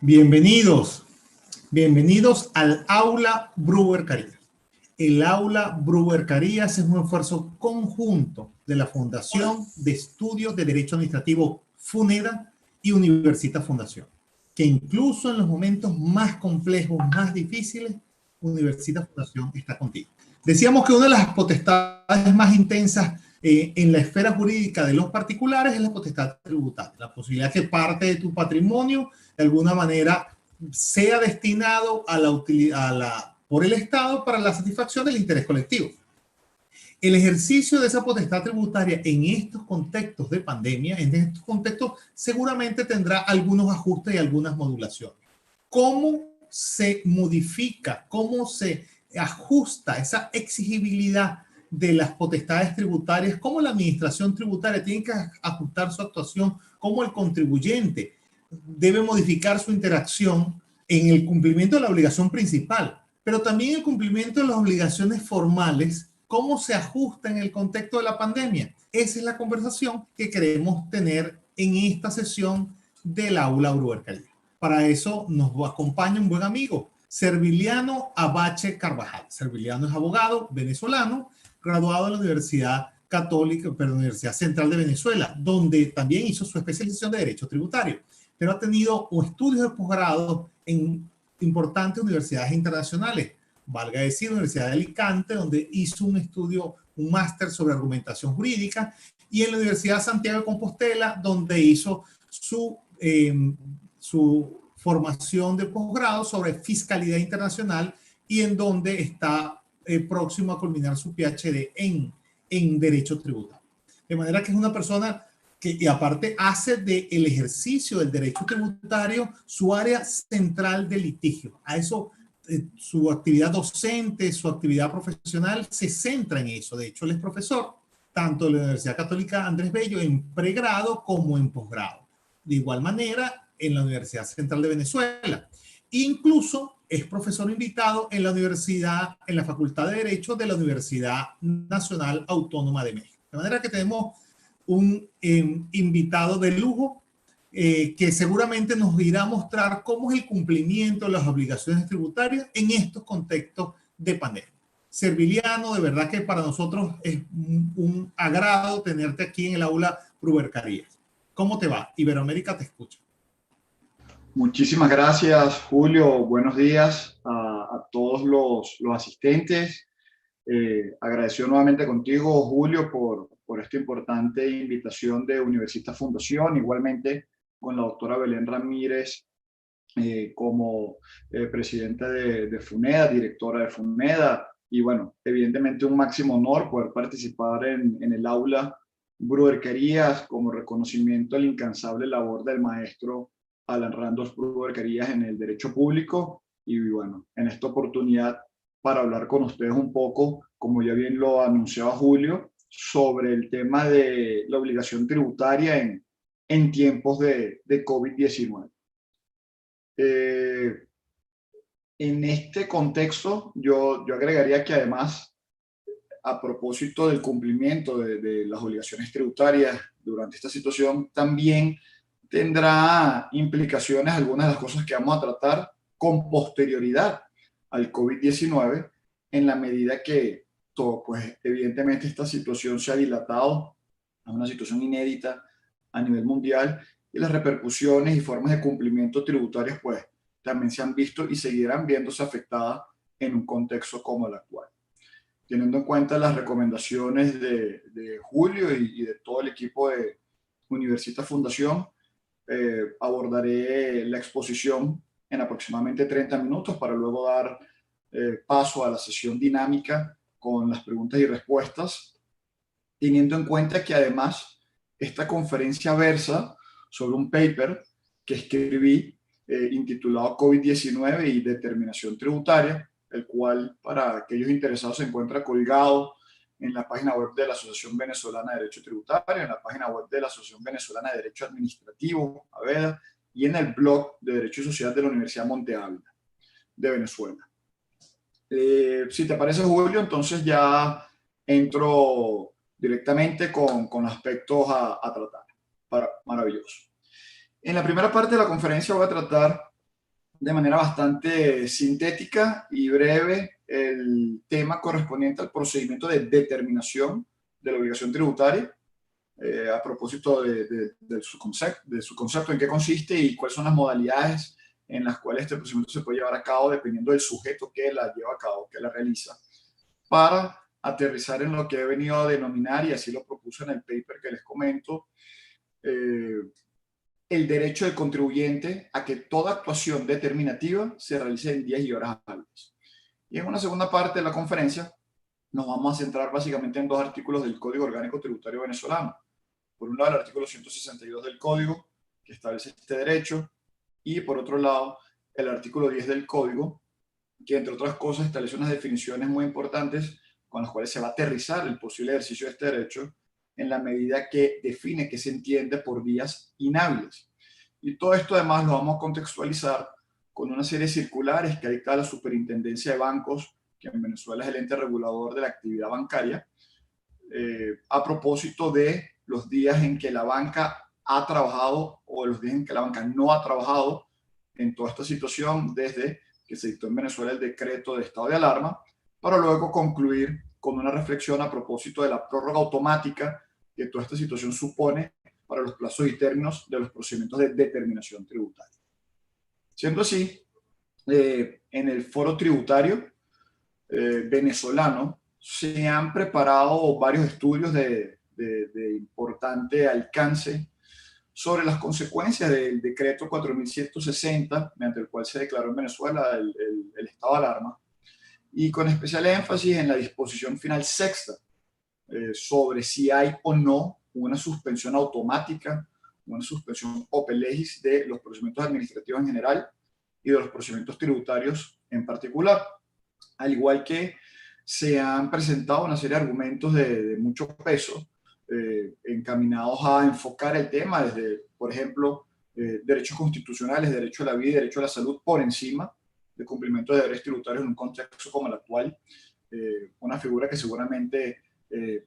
Bienvenidos, bienvenidos al Aula Brewer Carías. El Aula Brewer Carías es un esfuerzo conjunto de la Fundación de Estudios de Derecho Administrativo FUNEDA y Universitas Fundación, que incluso en los momentos más complejos, más difíciles, Universitas Fundación está contigo. Decíamos que una de las potestades más intensas en la esfera jurídica de los particulares es la potestad tributaria, la posibilidad que parte de tu patrimonio de alguna manera sea destinado por el Estado para la satisfacción del interés colectivo. El ejercicio de esa potestad tributaria en estos contextos de pandemia, en estos contextos, seguramente tendrá algunos ajustes y algunas modulaciones. ¿Cómo se modifica, cómo se ajusta esa exigibilidad de las potestades tributarias? ¿Cómo la administración tributaria tiene que ajustar su actuación? ¿Cómo el contribuyente debe modificar su interacción en el cumplimiento de la obligación principal, pero también el cumplimiento de las obligaciones formales? ¿Cómo se ajusta en el contexto de la pandemia? Esa es la conversación que queremos tener en esta sesión del Aula Brewer Carías. Para eso nos acompaña un buen amigo, Serviliano Abache Carvajal. Serviliano es abogado venezolano, graduado de la Universidad Católica, pero Universidad Central de Venezuela, donde también hizo su especialización de Derecho Tributario, pero ha tenido estudios de posgrado en importantes universidades internacionales. Valga decir, Universidad de Alicante, donde hizo un estudio, un máster sobre argumentación jurídica, y en la Universidad de Santiago de Compostela, donde hizo su formación de posgrado sobre fiscalidad internacional y en donde está próximo a culminar su PhD en Derecho Tributario. De manera que es una persona que, y aparte, hace del ejercicio del derecho tributario su área central de litigio. A eso, su actividad docente, su actividad profesional se centra en eso. De hecho, él es profesor tanto de la Universidad Católica Andrés Bello en pregrado como en posgrado. De igual manera, en la Universidad Central de Venezuela. Incluso es profesor invitado en la universidad, en la Facultad de Derecho de la Universidad Nacional Autónoma de México. De manera que tenemos un invitado de lujo que seguramente nos irá a mostrar cómo es el cumplimiento de las obligaciones tributarias en estos contextos de pandemia. Serviliano, de verdad que para nosotros es un agrado tenerte aquí en el Aula Brewer Carías. ¿Cómo te va? Iberoamérica te escucha. Muchísimas gracias, Julio. Buenos días a todos los asistentes. Agradecido nuevamente contigo, Julio, por esta importante invitación de Universitas Fundación, igualmente con la doctora Belén Ramírez como presidenta de FUNEDA, directora de FUNEDA, y bueno, evidentemente un máximo honor poder participar en el aula Brewer Carías como reconocimiento a la incansable labor del maestro Alan Randolph Brewer Carías en el derecho público, y bueno, en esta oportunidad para hablar con ustedes un poco, como ya bien lo anunciaba Julio, sobre el tema de la obligación tributaria en tiempos de COVID-19. En este contexto, yo agregaría que además, a propósito del cumplimiento de las obligaciones tributarias durante esta situación, también tendrá implicaciones algunas de las cosas que vamos a tratar con posterioridad al COVID-19, en la medida que todo, pues evidentemente esta situación se ha dilatado a una situación inédita a nivel mundial, y las repercusiones y formas de cumplimiento tributarios pues también se han visto y seguirán viéndose afectadas en un contexto como el actual. Teniendo en cuenta las recomendaciones de Julio y de todo el equipo de Universitas Fundación, abordaré la exposición en aproximadamente 30 minutos para luego dar paso a la sesión dinámica con las preguntas y respuestas, teniendo en cuenta que además esta conferencia versa sobre un paper que escribí intitulado COVID-19 y determinación tributaria, el cual para aquellos interesados se encuentra colgado en la página web de la Asociación Venezolana de Derecho Tributario, en la página web de la Asociación Venezolana de Derecho Administrativo, AVEDA, y en el blog de Derecho y Sociedad de la Universidad Monte Ávila de Venezuela. Si te parece, Julio, entonces ya entro directamente con aspectos a tratar. Maravilloso. En la primera parte de la conferencia voy a tratar de manera bastante sintética y breve el tema correspondiente al procedimiento de determinación de la obligación tributaria, a propósito de su concepto, en qué consiste y cuáles son las modalidades en las cuales este procedimiento se puede llevar a cabo dependiendo del sujeto que la lleva a cabo, que la realiza, para aterrizar en lo que he venido a denominar, y así lo propuso en el paper que les comento, el derecho del contribuyente a que toda actuación determinativa se realice en días y horas hábiles. Y en una segunda parte de la conferencia nos vamos a centrar básicamente en dos artículos del Código Orgánico Tributario venezolano. Por un lado, el artículo 162 del Código, que establece este derecho, y por otro lado, el artículo 10 del Código, que entre otras cosas establece unas definiciones muy importantes con las cuales se va a aterrizar el posible ejercicio de este derecho en la medida que define qué se entiende por días inhábiles. Y todo esto además lo vamos a contextualizar con una serie de circulares que dicta la Superintendencia de Bancos, que en Venezuela es el ente regulador de la actividad bancaria, a propósito de los días en que la banca ha trabajado o los días en que la banca no ha trabajado en toda esta situación desde que se dictó en Venezuela el decreto de estado de alarma, para luego concluir con una reflexión a propósito de la prórroga automática que toda esta situación supone para los plazos y términos de los procedimientos de determinación tributaria. Siendo así, en el foro tributario venezolano se han preparado varios estudios de importante alcance sobre las consecuencias del decreto 4160, mediante el cual se declaró en Venezuela el estado de alarma, y con especial énfasis en la disposición final sexta, sobre si hay o no una suspensión automática, una suspensión ope legis de los procedimientos administrativos en general y de los procedimientos tributarios en particular. Al igual que se han presentado una serie de argumentos de mucho peso, encaminados a enfocar el tema desde, por ejemplo, derechos constitucionales, derecho a la vida y derecho a la salud por encima del cumplimiento de deberes tributarios en un contexto como el actual. Una figura que seguramente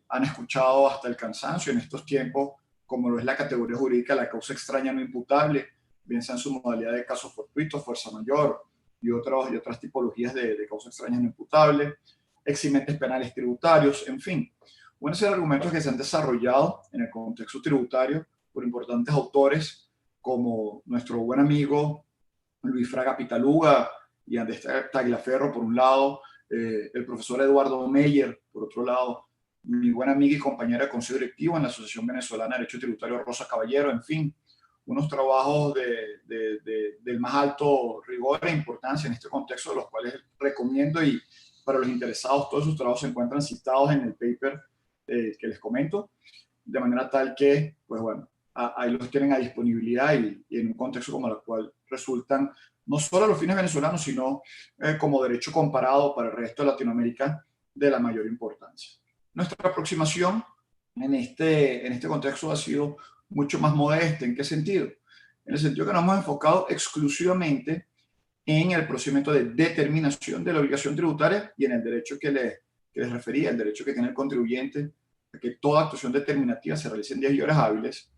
han escuchado hasta el cansancio en estos tiempos, como lo es la categoría jurídica, la causa extraña no imputable, bien sea en su modalidad de caso fortuito, fuerza mayor y otras tipologías de causa extraña no imputable, eximentes penales tributarios, en fin. Una serie de argumentos que se han desarrollado en el contexto tributario por importantes autores como nuestro buen amigo Luis Fraga Pitaluga y Andrés Tagliaferro, por un lado, el profesor Eduardo Meyer, por otro lado, mi buena amiga y compañera de consejo directivo en la Asociación Venezolana de Derecho Tributario, Rosa Caballero, en fin, unos trabajos del más alto rigor e importancia en este contexto, de los cuales recomiendo, y para los interesados todos sus trabajos se encuentran citados en el paper que les comento, de manera tal que, pues bueno, ahí los tienen a disponibilidad y en un contexto como el cual resultan no solo a los fines venezolanos, sino como derecho comparado para el resto de Latinoamérica de la mayor importancia. Nuestra aproximación en este contexto ha sido mucho más modesta. ¿En qué sentido? En el sentido que nos hemos enfocado exclusivamente en el procedimiento de determinación de la obligación tributaria y en el derecho que les refería, el derecho que tiene el contribuyente a que toda actuación determinativa se realice en días y horas hábiles.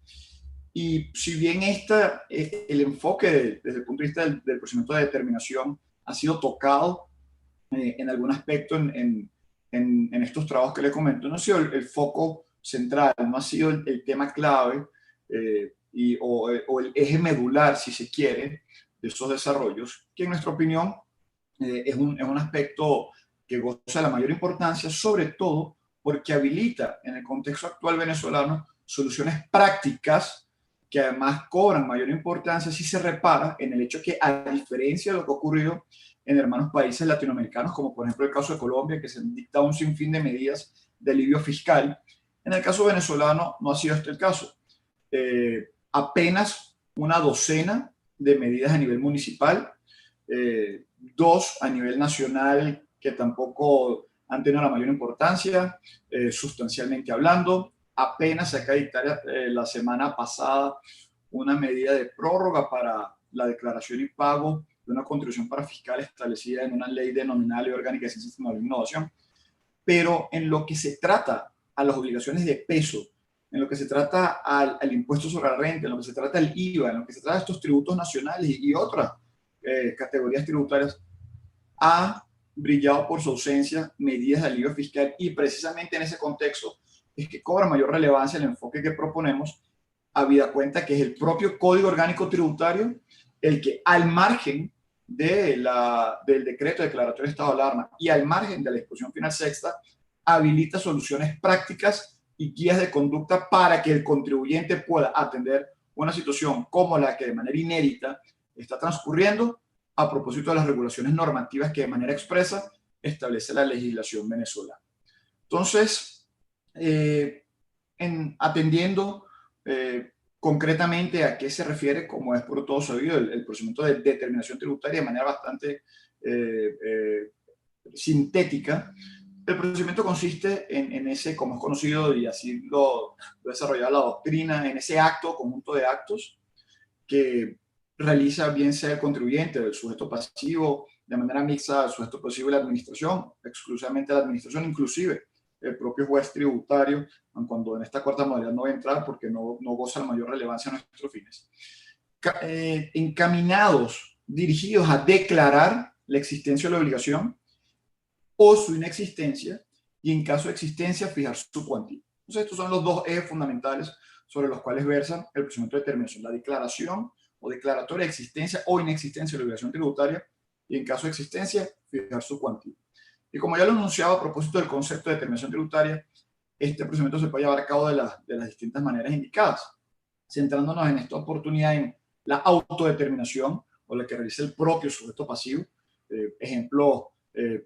Y si bien el enfoque desde el punto de vista del procedimiento de determinación ha sido tocado en algún aspecto en estos trabajos que les comento, no ha sido el foco central, no ha sido el tema clave o el eje medular, si se quiere, de esos desarrollos, que en nuestra opinión es un aspecto que goza de la mayor importancia, sobre todo porque habilita en el contexto actual venezolano soluciones prácticas que además cobran mayor importancia si se repara en el hecho que, a diferencia de lo que ha ocurrido en hermanos países latinoamericanos, como por ejemplo el caso de Colombia, que se han dictado un sinfín de medidas de alivio fiscal, en el caso venezolano no ha sido este el caso. Apenas una docena de medidas a nivel municipal, dos a nivel nacional que tampoco han tenido la mayor importancia, sustancialmente hablando. Apenas se acaba de dictar la semana pasada una medida de prórroga para la declaración y pago de una contribución para fiscales establecida en una ley de nominal y orgánica de ciencia, tecnología e innovación. Pero en lo que se trata a las obligaciones de peso, en lo que se trata al impuesto sobre la renta, en lo que se trata al IVA, en lo que se trata a estos tributos nacionales y otras categorías tributarias, ha brillado por su ausencia medidas de alivio fiscal, y precisamente en ese contexto es que cobra mayor relevancia el enfoque que proponemos, habida cuenta que es el propio Código Orgánico Tributario el que, al margen del decreto declaratorio de estado de alarma y al margen de la disposición final sexta, habilita soluciones prácticas y guías de conducta para que el contribuyente pueda atender una situación como la que de manera inédita está transcurriendo a propósito de las regulaciones normativas que de manera expresa establece la legislación venezolana. Entonces, atendiendo concretamente a qué se refiere, como es por todo sabido, el procedimiento de determinación tributaria de manera bastante sintética. El procedimiento consiste en ese, como es conocido y así lo desarrollado la doctrina, en ese acto, conjunto de actos que realiza bien sea el contribuyente o el sujeto pasivo, de manera mixta, el sujeto pasivo y la administración, exclusivamente la administración, inclusive el propio juez tributario, aun cuando en esta cuarta modalidad no va a entrar porque no goza la mayor relevancia a nuestros fines, encaminados, dirigidos a declarar la existencia de la obligación o su inexistencia, y en caso de existencia fijar su cuantía. Entonces estos son los dos ejes fundamentales sobre los cuales versa el procedimiento de determinación: la declaración o declaratoria de existencia o inexistencia de la obligación tributaria, y en caso de existencia fijar su cuantía. Y como ya lo anunciaba a propósito del concepto de determinación tributaria, este procedimiento se puede llevar a cabo de las distintas maneras indicadas, centrándonos en esta oportunidad en la autodeterminación, o la que realiza el propio sujeto pasivo. Ejemplo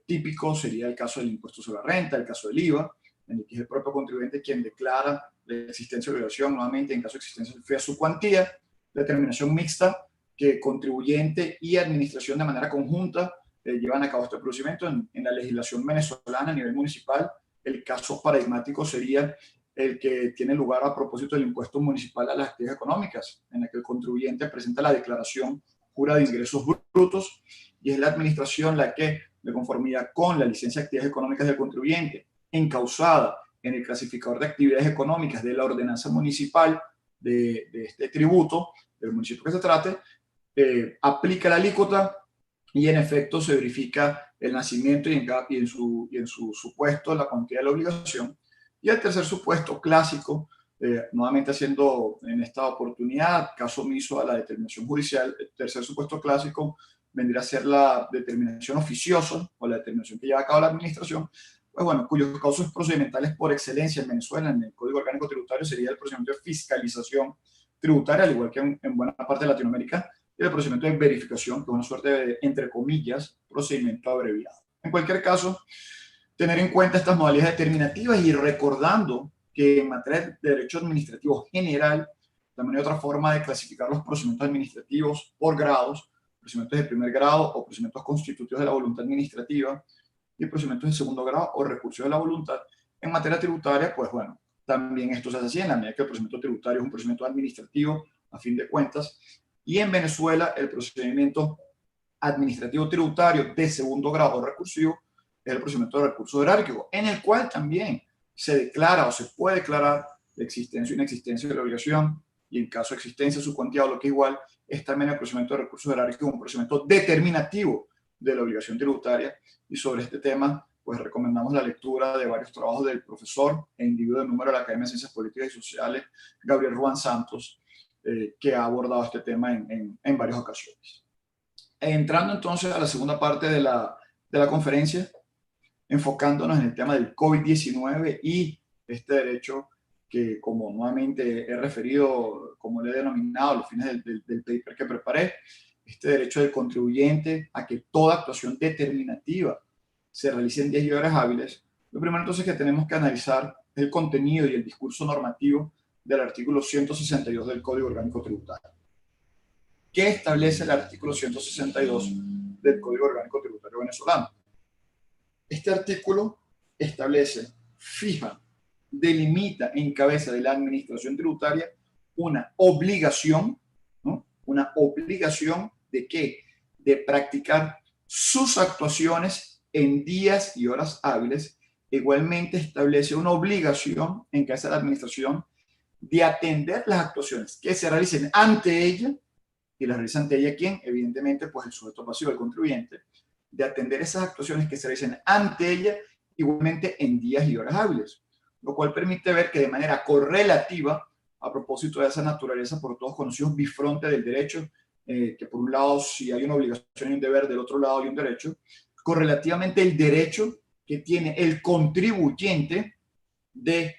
típico sería el caso del impuesto sobre la renta, el caso del IVA, en el que es el propio contribuyente quien declara la existencia de obligación. Nuevamente, en caso de existencia, fija su cuantía. Determinación mixta, que contribuyente y administración de manera conjunta llevan a cabo este procedimiento. En la legislación venezolana a nivel municipal, el caso paradigmático sería el que tiene lugar a propósito del impuesto municipal a las actividades económicas, en el que el contribuyente presenta la declaración jura de ingresos brutos, y es la administración la que, de conformidad con la licencia de actividades económicas del contribuyente, encausada en el clasificador de actividades económicas de la ordenanza municipal de este tributo, del municipio que se trate, aplica la alícuota, y en efecto se verifica el nacimiento y en su supuesto la cuantía de la obligación. Y el tercer supuesto clásico, nuevamente haciendo en esta oportunidad caso omiso a la determinación judicial, el tercer supuesto clásico vendría a ser la determinación oficiosa, o la determinación que lleva a cabo la administración, pues bueno, cuyos casos procedimentales por excelencia en Venezuela, en el Código Orgánico Tributario, sería el procedimiento de fiscalización tributaria, al igual que en buena parte de Latinoamérica, y el procedimiento de verificación, que es una suerte de, entre comillas, procedimiento abreviado. En cualquier caso, tener en cuenta estas modalidades determinativas, y recordando que en materia de derecho administrativo general también hay otra forma de clasificar los procedimientos administrativos por grados: procedimientos de primer grado o procedimientos constitutivos de la voluntad administrativa, y procedimientos de segundo grado o recursos de la voluntad. En materia tributaria, pues bueno, también esto se hace así, en la medida que el procedimiento tributario es un procedimiento administrativo a fin de cuentas, y en Venezuela el procedimiento administrativo tributario de segundo grado recursivo es el procedimiento de recurso jerárquico, en el cual también se declara o se puede declarar la existencia o inexistencia de la obligación, y en caso de existencia, su cuantía o lo que es igual, es también el procedimiento de recurso jerárquico, un procedimiento determinativo de la obligación tributaria. Y sobre este tema, pues recomendamos la lectura de varios trabajos del profesor e individuo de número de la Academia de Ciencias Políticas y Sociales, Gabriel Ruán Santos, que ha abordado este tema en varias ocasiones. Entrando entonces a la segunda parte de la conferencia, enfocándonos en el tema del COVID-19 y este derecho que, como nuevamente he referido, como le he denominado a los fines del paper que preparé, este derecho del contribuyente a que toda actuación determinativa se realice en 10 horas hábiles. Lo primero entonces que tenemos que analizar es el contenido y el discurso normativo del artículo 162 del Código Orgánico Tributario. ¿Qué establece el artículo 162 del Código Orgánico Tributario venezolano? Este artículo establece, fija, delimita en cabeza de la administración tributaria una obligación, ¿no? Una obligación de ¿qué? De practicar sus actuaciones en días y horas hábiles. Igualmente establece una obligación en cabeza de la administración de atender las actuaciones que se realicen ante ella y las realiza ante ella ¿quién? Evidentemente, pues el sujeto pasivo, el contribuyente, de atender esas actuaciones que se realizan ante ella igualmente en días y horas hábiles, lo cual permite ver que de manera correlativa, a propósito de esa naturaleza por todos conocidos bifronte del derecho, que por un lado si hay una obligación y un deber, del otro lado hay un derecho, correlativamente el derecho que tiene el contribuyente de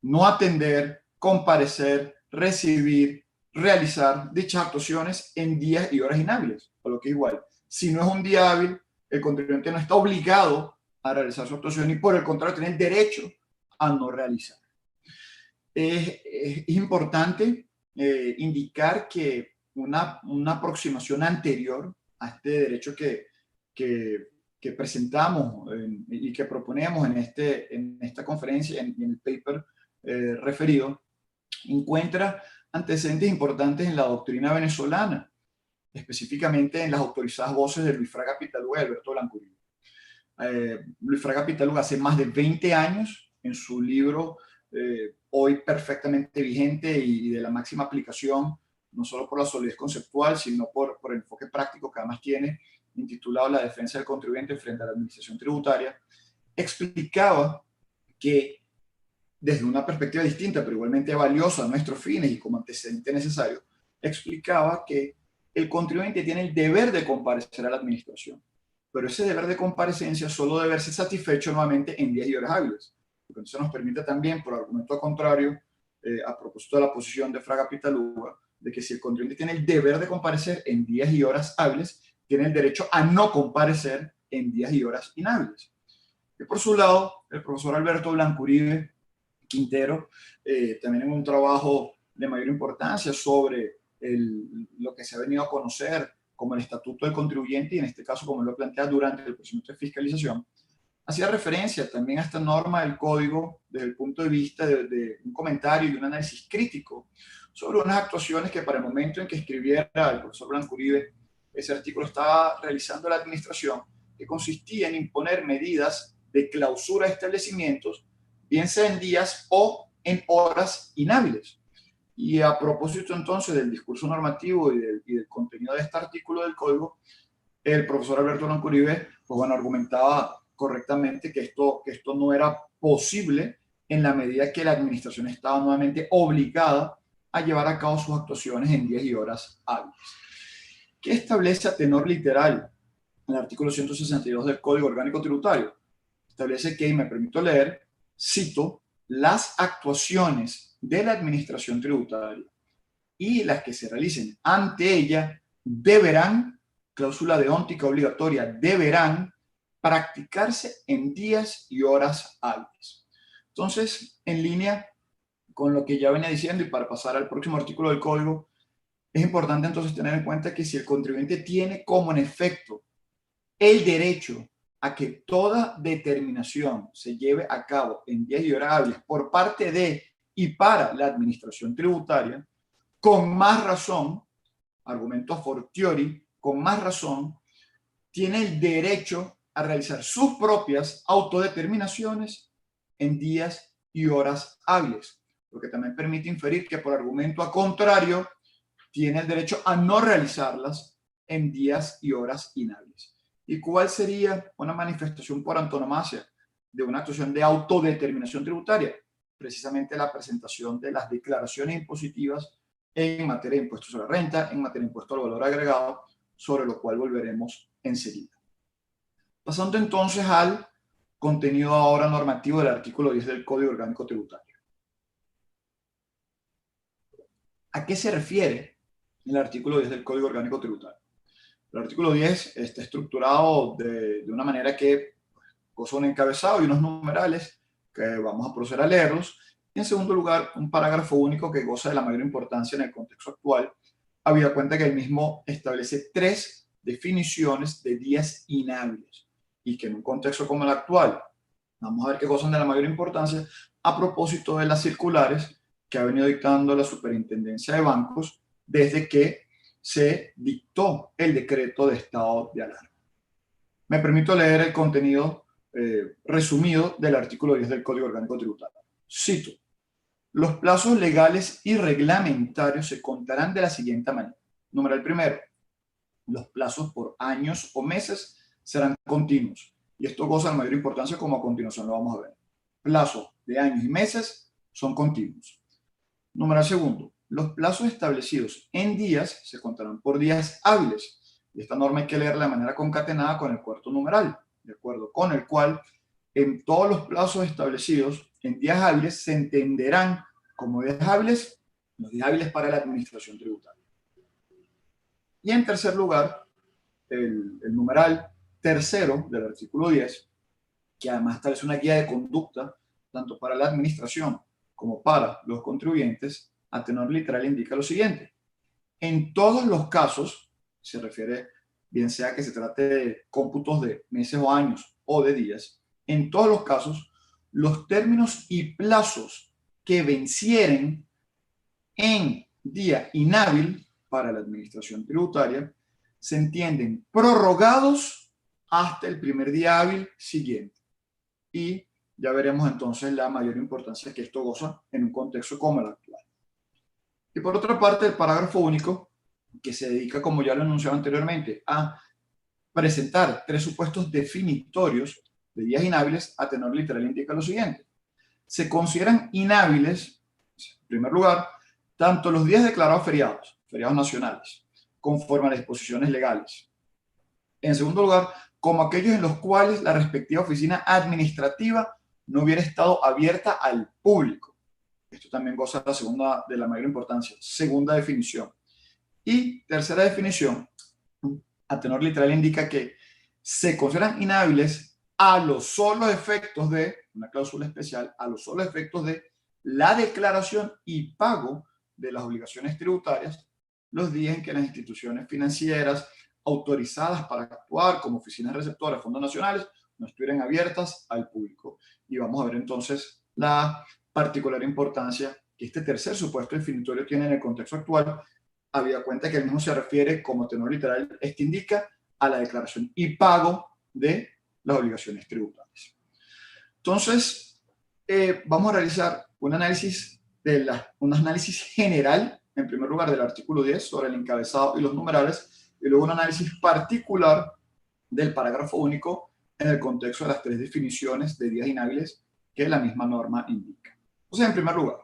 no atender, comparecer, recibir, realizar dichas actuaciones en días y horas inhábiles, o lo que es igual. Si no es un día hábil, el contribuyente no está obligado a realizar su actuación y por el contrario tiene el derecho a no realizar. Es importante indicar que una aproximación anterior a este derecho que presentamos y que proponemos en esta conferencia, en el paper referido, encuentra antecedentes importantes en la doctrina venezolana, específicamente en las autorizadas voces de Luis Fraga Pitaluga y Alberto Blanco Uribe. Luis Fraga Pitaluga hace más de 20 años, en su libro hoy perfectamente vigente y de la máxima aplicación, no solo por la solidez conceptual, sino por el enfoque práctico que además tiene, intitulado La defensa del contribuyente frente a la administración tributaria, explicaba que desde una perspectiva distinta, pero igualmente valiosa a nuestros fines y como antecedente necesario, explicaba que el contribuyente tiene el deber de comparecer a la administración, pero ese deber de comparecencia solo debe verse satisfecho nuevamente en días y horas hábiles. Porque eso nos permite también, por argumento contrario, a propósito de la posición de Fraga Pitaluga, de que si el contribuyente tiene el deber de comparecer en días y horas hábiles, tiene el derecho a no comparecer en días y horas inhábiles. Y por su lado, el profesor Alberto Blanco Uribe Quintero, también en un trabajo de mayor importancia sobre lo que se ha venido a conocer como el Estatuto del Contribuyente, y en este caso como lo plantea durante el procedimiento de fiscalización, hacía referencia también a esta norma del código desde el punto de vista de un comentario y un análisis crítico sobre unas actuaciones que para el momento en que escribiera el profesor Blanco Uribe ese artículo estaba realizando la administración, que consistía en imponer medidas de clausura de establecimientos, bien sea en días o en horas inhábiles. Y a propósito entonces del discurso normativo y del contenido de este artículo del código, el profesor Alberto Blanco Uribe, pues bueno, argumentaba correctamente que esto no era posible en la medida que la administración estaba nuevamente obligada a llevar a cabo sus actuaciones en días y horas hábiles. ¿Qué establece a tenor literal el artículo 162 del Código Orgánico Tributario? Establece que, y me permito leer, cito, las actuaciones de la administración tributaria y las que se realicen ante ella deberán, cláusula deóntica obligatoria, deberán practicarse en días y horas hábiles. Entonces, en línea con lo que ya venía diciendo y para pasar al próximo artículo del código, es importante entonces tener en cuenta que si el contribuyente tiene como en efecto el derecho a que toda determinación se lleve a cabo en días y horas hábiles por parte de y para la administración tributaria, con más razón, argumento a fortiori, con más razón, tiene el derecho a realizar sus propias autodeterminaciones en días y horas hábiles, lo que también permite inferir que por argumento a contrario, tiene el derecho a no realizarlas en días y horas inhábiles. ¿Y cuál sería una manifestación por antonomasia de una actuación de autodeterminación tributaria? Precisamente la presentación de las declaraciones impositivas en materia de impuestos sobre la renta, en materia de impuesto al valor agregado, sobre lo cual volveremos enseguida. Pasando entonces al contenido ahora normativo del artículo 10 del Código Orgánico Tributario. ¿A qué se refiere el artículo 10 del Código Orgánico Tributario? El artículo 10 está estructurado de una manera que goza un encabezado y unos numerales que vamos a proceder a leerlos. Y en segundo lugar, un parágrafo único que goza de la mayor importancia en el contexto actual, habida cuenta que el mismo establece 3 definiciones de días inhábiles y que en un contexto como el actual, vamos a ver que gozan de la mayor importancia a propósito de las circulares que ha venido dictando la Superintendencia de Bancos desde que se dictó el decreto de estado de alarma. Me permito leer el contenido resumido del artículo 10 del Código Orgánico Tributario. Cito: los plazos legales y reglamentarios se contarán de la siguiente manera. Numeral primero, los plazos por años o meses serán continuos. Y esto goza de mayor importancia, como a continuación lo vamos a ver. Plazos de años y meses son continuos. Numeral segundo, los plazos establecidos en días se contarán por días hábiles. Y esta norma hay que leerla de manera concatenada con el cuarto numeral, de acuerdo con el cual en todos los plazos establecidos en días hábiles se entenderán como días hábiles los días hábiles para la administración tributaria. Y en tercer lugar, el numeral tercero del artículo 10, que además establece una guía de conducta tanto para la administración como para los contribuyentes, a tenor literal indica lo siguiente: en todos los casos, se refiere bien sea que se trate de cómputos de meses o años o de días, en todos los casos, los términos y plazos que vencieren en día inhábil para la administración tributaria se entienden prorrogados hasta el primer día hábil siguiente. Y ya veremos entonces la mayor importancia que esto goza en un contexto como el actual. Y por otra parte, el parágrafo único, que se dedica, como ya lo anunciaba anteriormente, a presentar tres supuestos definitorios de días inhábiles, a tenor literal indica lo siguiente: se consideran inhábiles, en primer lugar, tanto los días declarados feriados, feriados nacionales, conforme a las disposiciones legales. En segundo lugar, como aquellos en los cuales la respectiva oficina administrativa no hubiera estado abierta al público. Esto también goza la segunda de la mayor importancia. Segunda definición. Y tercera definición, a tenor literal indica que se consideran inhábiles a los solos efectos de, una cláusula especial, a los solos efectos de la declaración y pago de las obligaciones tributarias los días en que las instituciones financieras autorizadas para actuar como oficinas receptoras de fondos nacionales no estuvieran abiertas al público. Y vamos a ver entonces la particular importancia que este tercer supuesto definitorio tiene en el contexto actual, habida cuenta que el mismo se refiere, como tenor literal, este indica, a la declaración y pago de las obligaciones tributarias. Entonces, vamos a realizar un análisis general, en primer lugar, del artículo 10 sobre el encabezado y los numerales, y luego un análisis particular del parágrafo único en el contexto de las tres definiciones de días inhábiles que la misma norma indica. O sea, en primer lugar,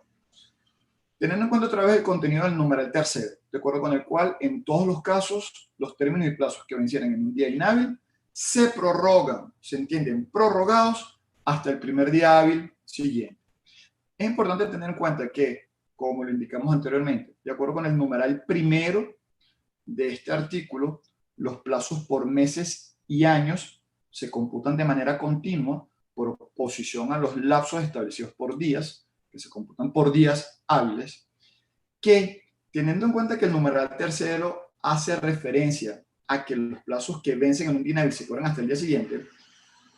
teniendo en cuenta otra vez el contenido del numeral tercero, de acuerdo con el cual en todos los casos los términos y plazos que vencieran en un día inhábil se prorrogan, se entienden prorrogados hasta el primer día hábil siguiente. Es importante tener en cuenta que, como lo indicamos anteriormente, de acuerdo con el numeral primero de este artículo, los plazos por meses y años se computan de manera continua por oposición a los lapsos establecidos por días, que se computan por días hábiles, que, teniendo en cuenta que el numeral tercero hace referencia a que los plazos que vencen en un día inhábil se cobran hasta el día siguiente,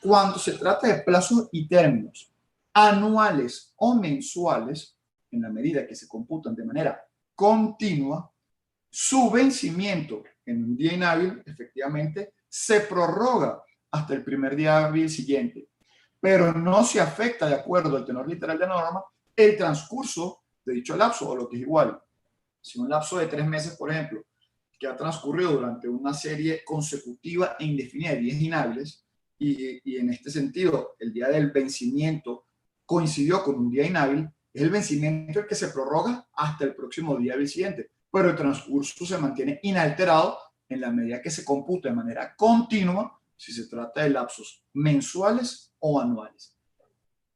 cuando se trata de plazos y términos anuales o mensuales, en la medida que se computan de manera continua, su vencimiento en un día inhábil efectivamente se prorroga hasta el primer día hábil siguiente, pero no se afecta, de acuerdo al tenor literal de la norma, el transcurso de dicho lapso, o lo que es igual. Si un lapso de 3 meses, por ejemplo, que ha transcurrido durante una serie consecutiva e indefinida de días inhábiles, y en este sentido el día del vencimiento coincidió con un día inhábil, es el vencimiento el que se prorroga hasta el próximo día hábil siguiente, pero el transcurso se mantiene inalterado en la medida que se computa de manera continua si se trata de lapsos mensuales o anuales.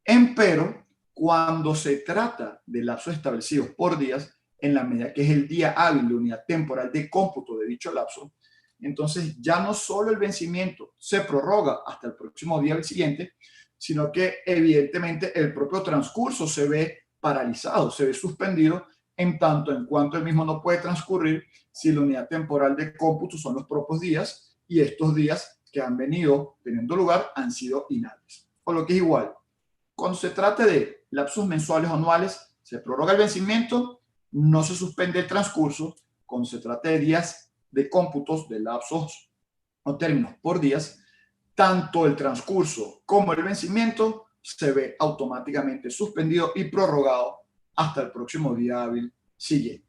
Empero, cuando se trata de lapsos establecidos por días, en la medida que es el día hábil de unidad temporal de cómputo de dicho lapso, entonces ya no solo el vencimiento se prorroga hasta el próximo día hábil siguiente, sino que evidentemente el propio transcurso se ve paralizado, se ve suspendido, en tanto en cuanto el mismo no puede transcurrir si la unidad temporal de cómputo son los propios días y estos días que han venido teniendo lugar han sido inhábiles. Por lo que es igual, cuando se trata de lapsos mensuales o anuales, se prorroga el vencimiento, no se suspende el transcurso. Cuando se trata de días de cómputos de lapsos o términos por días, tanto el transcurso como el vencimiento se ve automáticamente suspendido y prorrogado hasta el próximo día hábil siguiente.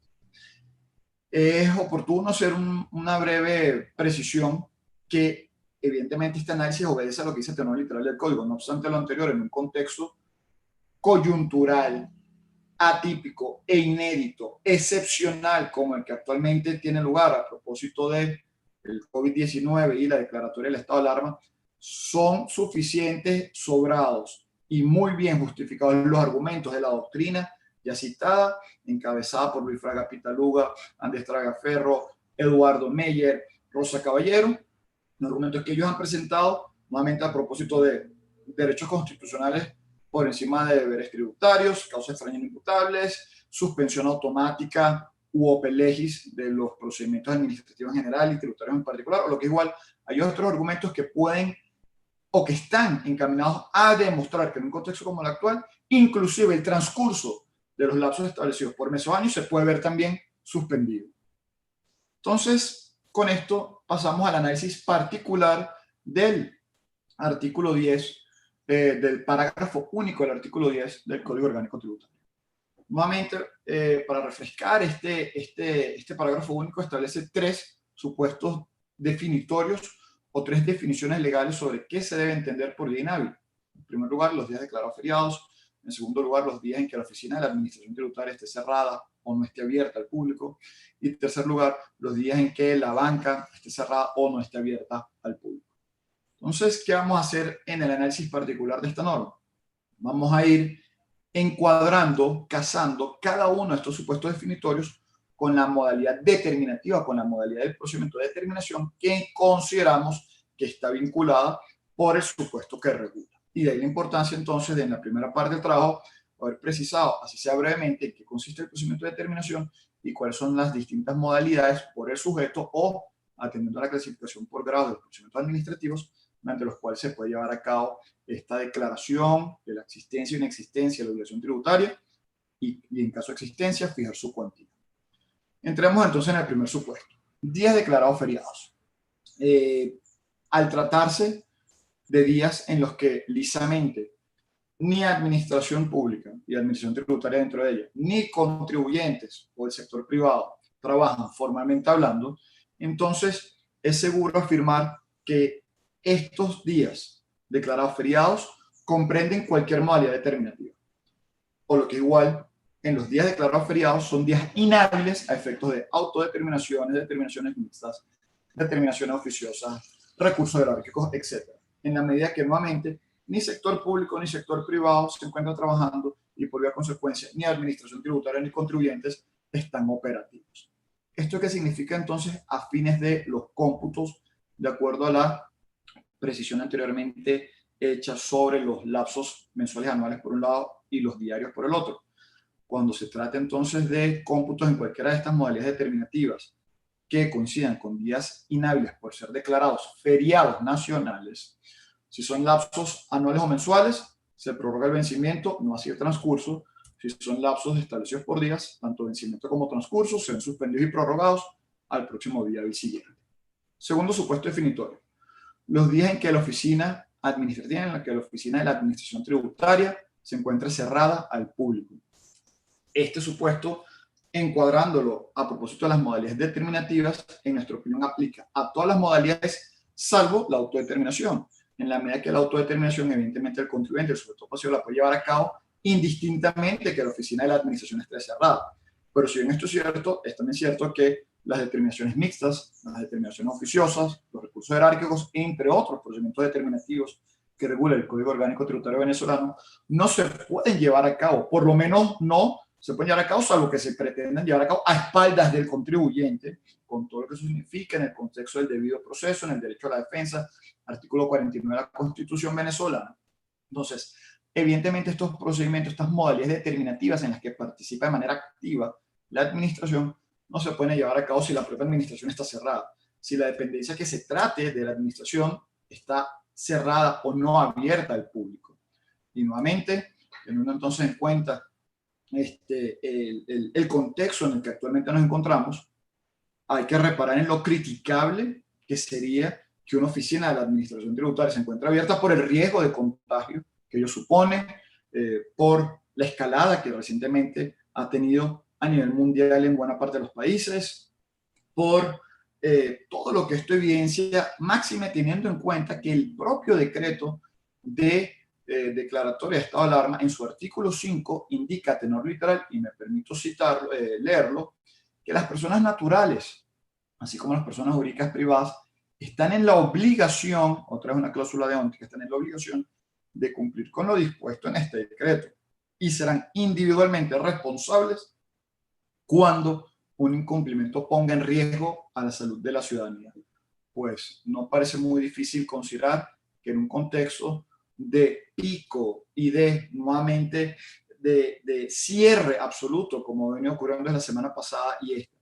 es oportuno hacer una breve precisión que evidentemente este análisis obedece a lo que dice el tenor literal del código. No obstante lo anterior, en un contexto coyuntural, atípico e inédito, excepcional como el que actualmente tiene lugar a propósito del COVID-19 y la declaratoria del estado de alarma, son suficientes, sobrados y muy bien justificados los argumentos de la doctrina ya citada, encabezada por Luis Fraga Pitaluga, Andrés Tragaferro, Eduardo Meyer, Rosa Caballero, los argumentos que ellos han presentado nuevamente a propósito de derechos constitucionales por encima de deberes tributarios, causas extrañas no imputables, suspensión automática u ope legis de los procedimientos administrativos en general y tributarios en particular, o lo que igual hay otros argumentos que pueden o que están encaminados a demostrar que en un contexto como el actual, inclusive el transcurso de los lapsos establecidos por meses o años se puede ver también suspendido. Entonces, con esto pasamos al análisis particular del artículo 10, del parágrafo único del artículo 10 del Código Orgánico Tributario. Nuevamente, para refrescar, este parágrafo único establece 3 supuestos definitorios o 3 definiciones legales sobre qué se debe entender por día inhábil. En primer lugar, los días declarados feriados. En segundo lugar, los días en que la oficina de la Administración Tributaria esté cerrada o no esté abierta al público. Y en tercer lugar, los días en que la banca esté cerrada o no esté abierta al público. Entonces, ¿qué vamos a hacer en el análisis particular de esta norma? Vamos a ir encuadrando, casando cada uno de estos supuestos definitorios con la modalidad determinativa, con la modalidad del procedimiento de determinación que consideramos que está vinculada por el supuesto que regula. Y de ahí la importancia entonces de en la primera parte del trabajo haber precisado, así sea brevemente, en qué consiste el procedimiento de determinación y cuáles son las distintas modalidades por el sujeto o atendiendo a la clasificación por grado de los procedimientos administrativos mediante los cuales se puede llevar a cabo esta declaración de la existencia o inexistencia de la obligación tributaria y en caso de existencia fijar su cuantía. Entremos entonces en el primer supuesto. Días declarados feriados. Al tratarse de días en los que lisamente ni administración pública y administración tributaria dentro de ella, ni contribuyentes o el sector privado trabajan formalmente hablando, entonces es seguro afirmar que estos días declarados feriados comprenden cualquier modalidad determinativa. O lo que igual, en los días declarados feriados son días inhábiles a efectos de autodeterminaciones, determinaciones mixtas, determinaciones oficiosas, recursos jerárquicos, etc. En la medida que nuevamente ni sector público ni sector privado se encuentran trabajando y por vía consecuencia ni administración tributaria ni contribuyentes están operativos. ¿Esto qué significa entonces a fines de los cómputos de acuerdo a la precisión anteriormente hecha sobre los lapsos mensuales anuales por un lado y los diarios por el otro? Cuando se trata entonces de cómputos en cualquiera de estas modalidades determinativas que coincidan con días inhábiles por ser declarados feriados nacionales, si son lapsos anuales o mensuales, se prorroga el vencimiento, no así el transcurso. Si son lapsos establecidos por días, tanto vencimiento como transcurso, serán suspendidos y prorrogados al próximo día del siguiente. Segundo supuesto definitorio. Los días en que la oficina administrativa, en la que la oficina de la administración tributaria se encuentre cerrada al público. Este supuesto, encuadrándolo a propósito de las modalidades determinativas, en nuestra opinión aplica a todas las modalidades, salvo la autodeterminación. En la medida que la autodeterminación, evidentemente el contribuyente, el sujeto pasivo, la puede llevar a cabo indistintamente que la oficina de la administración esté cerrada. Pero si bien esto es cierto, es también cierto que las determinaciones mixtas, las determinaciones oficiosas, los recursos jerárquicos, entre otros procedimientos determinativos que regula el Código Orgánico Tributario venezolano, no se pueden llevar a cabo, por lo menos no se pueden llevar a cabo, salvo que se pretendan llevar a cabo a espaldas del contribuyente, con todo lo que eso significa en el contexto del debido proceso, en el derecho a la defensa, artículo 49 de la Constitución venezolana. Entonces, evidentemente estos procedimientos, estas modalidades determinativas en las que participa de manera activa la administración, no se pueden llevar a cabo si la propia administración está cerrada. Si la dependencia que se trate de la administración está cerrada o no abierta al público. Y nuevamente, teniendo entonces en cuenta el contexto en el que actualmente nos encontramos, hay que reparar en lo criticable que sería que una oficina de la administración tributaria se encuentre abierta por el riesgo de contagio que ello supone, por la escalada que recientemente ha tenido a nivel mundial en buena parte de los países, por todo lo que esto evidencia, máxime teniendo en cuenta que el propio decreto de declaratoria de estado de alarma en su artículo 5 indica a tenor literal, y me permito citarlo, leerlo, que las personas naturales, así como las personas jurídicas privadas, están en la obligación, otra vez una cláusula de ONTE, que están en la obligación de cumplir con lo dispuesto en este decreto y serán individualmente responsables cuando un incumplimiento ponga en riesgo a la salud de la ciudadanía. Pues no parece muy difícil considerar que en un contexto de pico y de nuevamente de cierre absoluto, como venía ocurriendo la semana pasada y esta,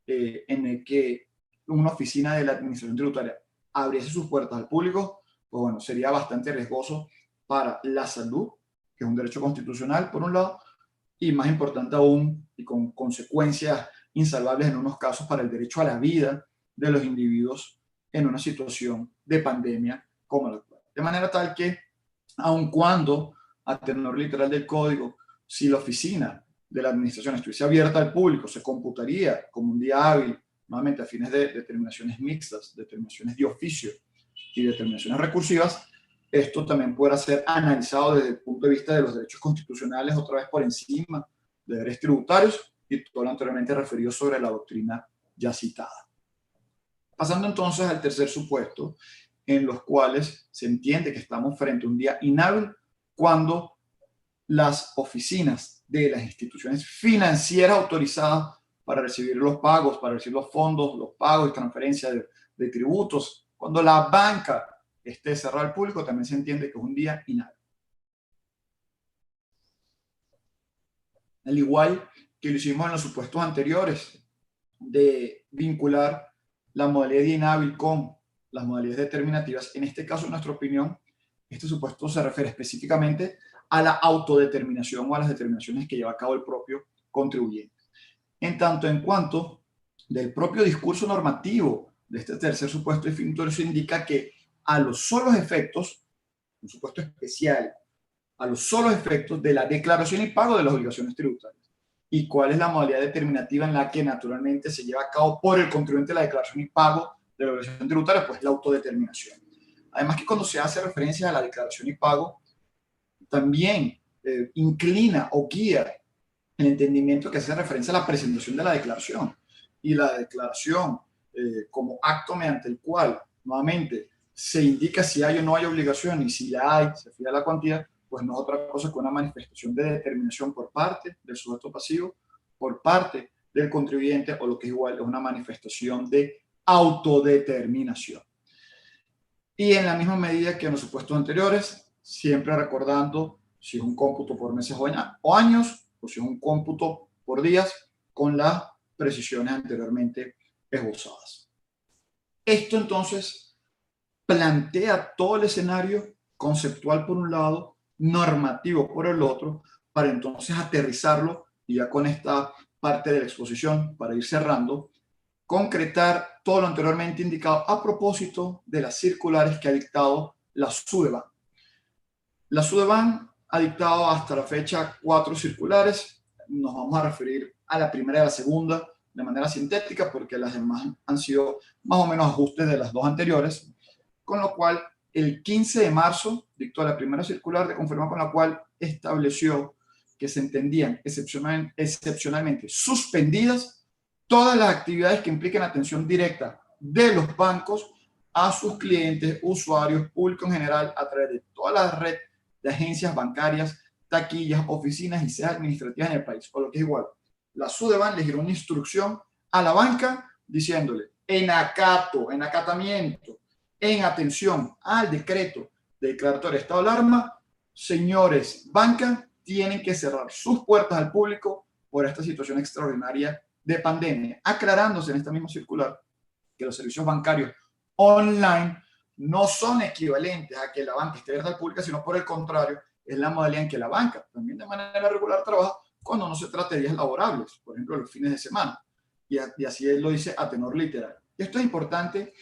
en el que una oficina de la administración tributaria abriese sus puertas al público, pues bueno, sería bastante riesgoso para la salud, que es un derecho constitucional por un lado, y más importante aún, y con consecuencias insalvables en unos casos para el derecho a la vida de los individuos en una situación de pandemia como la actual. De manera tal que, aun cuando a tenor literal del código, si la oficina de la administración estuviese abierta al público, se computaría como un día hábil, nuevamente a fines de determinaciones mixtas, determinaciones de oficio y determinaciones recursivas. Esto también podrá ser analizado desde el punto de vista de los derechos constitucionales, otra vez por encima de deberes tributarios y todo lo anteriormente referido sobre la doctrina ya citada. Pasando entonces al tercer supuesto, en los cuales se entiende que estamos frente a un día inhábil cuando las oficinas de las instituciones financieras autorizadas para recibir los pagos, para recibir los fondos, los pagos y transferencias de tributos, cuando la banca esté cerrada al público, también se entiende que es un día inhábil. Al igual que lo hicimos en los supuestos anteriores, de vincular la modalidad de inhábil con las modalidades determinativas, en este caso, en nuestra opinión, este supuesto se refiere específicamente a la autodeterminación o a las determinaciones que lleva a cabo el propio contribuyente. En tanto en cuanto del propio discurso normativo de este tercer supuesto definitorio se indica que a los solos efectos, un supuesto especial, a los solos efectos de la declaración y pago de las obligaciones tributarias. ¿Y cuál es la modalidad determinativa en la que naturalmente se lleva a cabo por el contribuyente la declaración y pago de la obligación tributaria? Pues la autodeterminación. Además que cuando se hace referencia a la declaración y pago, también inclina o guía el entendimiento que hace referencia a la presentación de la declaración. Y la declaración como acto mediante el cual, nuevamente, se indica si hay o no hay obligación y si la hay, se fija la cuantía, pues no es otra cosa que una manifestación de determinación por parte del sujeto pasivo, por parte del contribuyente, o lo que es igual, es una manifestación de autodeterminación. Y en la misma medida que en los supuestos anteriores, siempre recordando si es un cómputo por meses o años, o si es un cómputo por días, con las precisiones anteriormente esbozadas. Esto entonces plantea todo el escenario conceptual por un lado, normativo por el otro, para entonces aterrizarlo, y ya con esta parte de la exposición, para ir cerrando, concretar todo lo anteriormente indicado a propósito de las circulares que ha dictado la SUDEBAN. La SUDEBAN ha dictado hasta la fecha 4 circulares. Nos vamos a referir a la primera y a la segunda de manera sintética porque las demás han sido más o menos ajustes de las dos anteriores, con lo cual el 15 de marzo dictó la primera circular de conformidad con la cual estableció que se entendían excepcionalmente suspendidas todas las actividades que impliquen atención directa de los bancos a sus clientes, usuarios, público en general, a través de toda la red de agencias bancarias, taquillas, oficinas y sedes administrativas en el país. O lo que es igual, la SUDEBAN le giró una instrucción a la banca diciéndole en acatamiento, en atención al decreto de declaratoria de estado de alarma, señores banca, tienen que cerrar sus puertas al público por esta situación extraordinaria de pandemia, aclarándose en esta misma circular que los servicios bancarios online no son equivalentes a que la banca esté abierta al público, sino por el contrario, es la modalidad en que la banca también de manera regular trabaja cuando no se trata de días laborables, por ejemplo, los fines de semana. Y así él lo dice a tenor literal. Esto es importante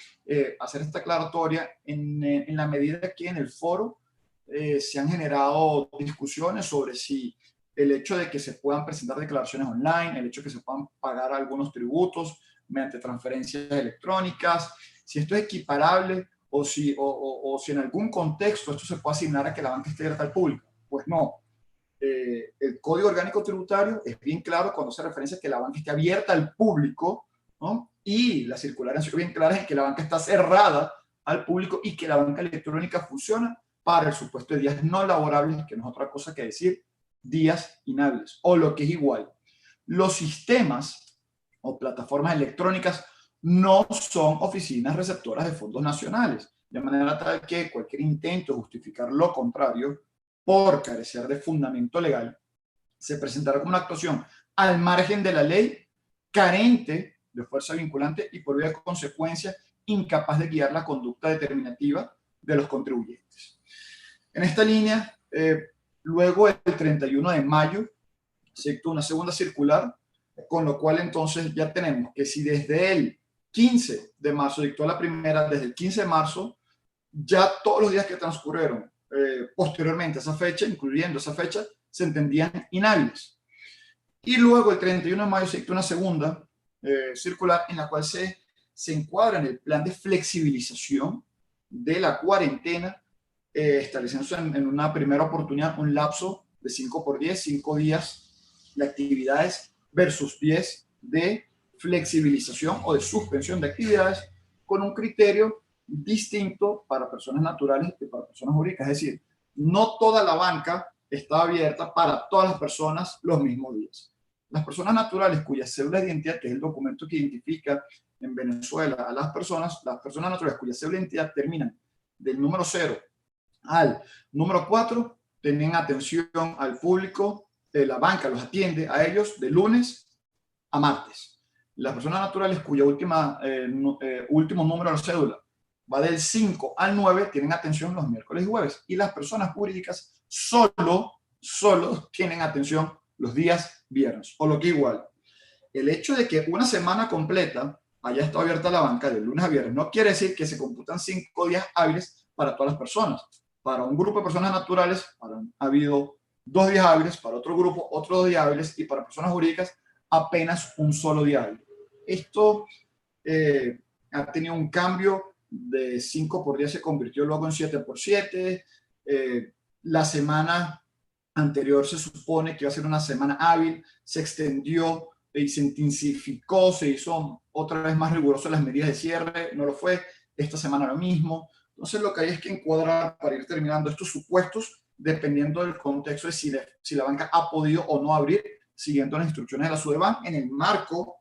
hacer esta aclaratoria en la medida que en el foro se han generado discusiones sobre si el hecho de que se puedan presentar declaraciones online, el hecho de que se puedan pagar algunos tributos mediante transferencias electrónicas, si esto es equiparable o si en algún contexto esto se puede asignar a que la banca esté abierta al público. Pues no. El Código Orgánico Tributario es bien claro cuando se referencia a que la banca esté abierta al público, ¿no? Y la circular es bien clara en que la banca está cerrada al público y que la banca electrónica funciona para el supuesto de días no laborables, que no es otra cosa que decir días inhábiles, o lo que es igual. Los sistemas o plataformas electrónicas no son oficinas receptoras de fondos nacionales, de manera tal que cualquier intento de justificar lo contrario por carecer de fundamento legal se presentará como una actuación al margen de la ley, carente de fuerza vinculante y por vía de consecuencia incapaz de guiar la conducta determinativa de los contribuyentes. En esta línea, luego el 31 de mayo se dictó una segunda circular, con lo cual entonces ya tenemos que si desde el 15 de marzo dictó la primera, desde el 15 de marzo, ya todos los días que transcurrieron posteriormente a esa fecha, incluyendo esa fecha, se entendían inhábiles. Y luego el 31 de mayo se dictó una segunda circular en la cual se encuadra en el plan de flexibilización de la cuarentena, estableciéndose en una primera oportunidad un lapso de 5x10, 5 días de actividades versus 10 de flexibilización o de suspensión de actividades, con un criterio distinto para personas naturales y para personas jurídicas. Es decir, no toda la banca está abierta para todas las personas los mismos días. Las personas naturales cuya cédula de identidad, que es el documento que identifica en Venezuela a las personas naturales cuya cédula de identidad terminan del número 0 al número 4, tienen atención al público, la banca los atiende a ellos de lunes a martes. Las personas naturales cuya último número de la cédula va del 5 al 9, tienen atención los miércoles y jueves. Y las personas jurídicas solo tienen atención los días viernes. O lo que igual, el hecho de que una semana completa haya estado abierta la banca de lunes a viernes no quiere decir que se computan 5 días hábiles para todas las personas. Para un grupo de personas naturales ha habido 2 días hábiles, para otro grupo otros 2 días hábiles, y para personas jurídicas apenas un solo día hábil. Esto ha tenido un cambio de 5x10, se convirtió luego en 7x7. La semana anterior se supone que iba a ser una semana hábil, se extendió y se intensificó, se hizo otra vez más riguroso las medidas de cierre, no lo fue, esta semana lo mismo. Entonces lo que hay es que encuadrar para ir terminando estos supuestos dependiendo del contexto de si la banca ha podido o no abrir siguiendo las instrucciones de la SUDEBAN en el marco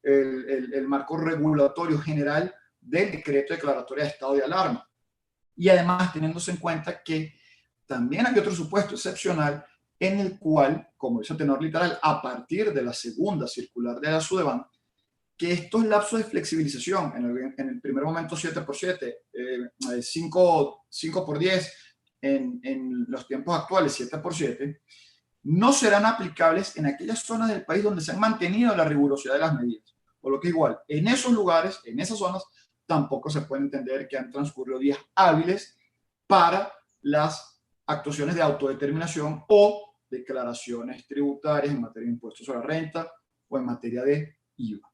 el marco regulatorio general del decreto declaratorio de estado de alarma. Y además teniéndose en cuenta que también hay otro supuesto excepcional en el cual, como dice el tenor literal, a partir de la segunda circular de la SUDEBAN, que estos lapsos de flexibilización, en el primer momento 7x7, 5x10, en los tiempos actuales 7x7, no serán aplicables en aquellas zonas del país donde se han mantenido la rigurosidad de las medidas. Por lo que igual, en esos lugares, en esas zonas, tampoco se puede entender que han transcurrido días hábiles para las actuaciones de autodeterminación o declaraciones tributarias en materia de impuestos sobre la renta o en materia de IVA.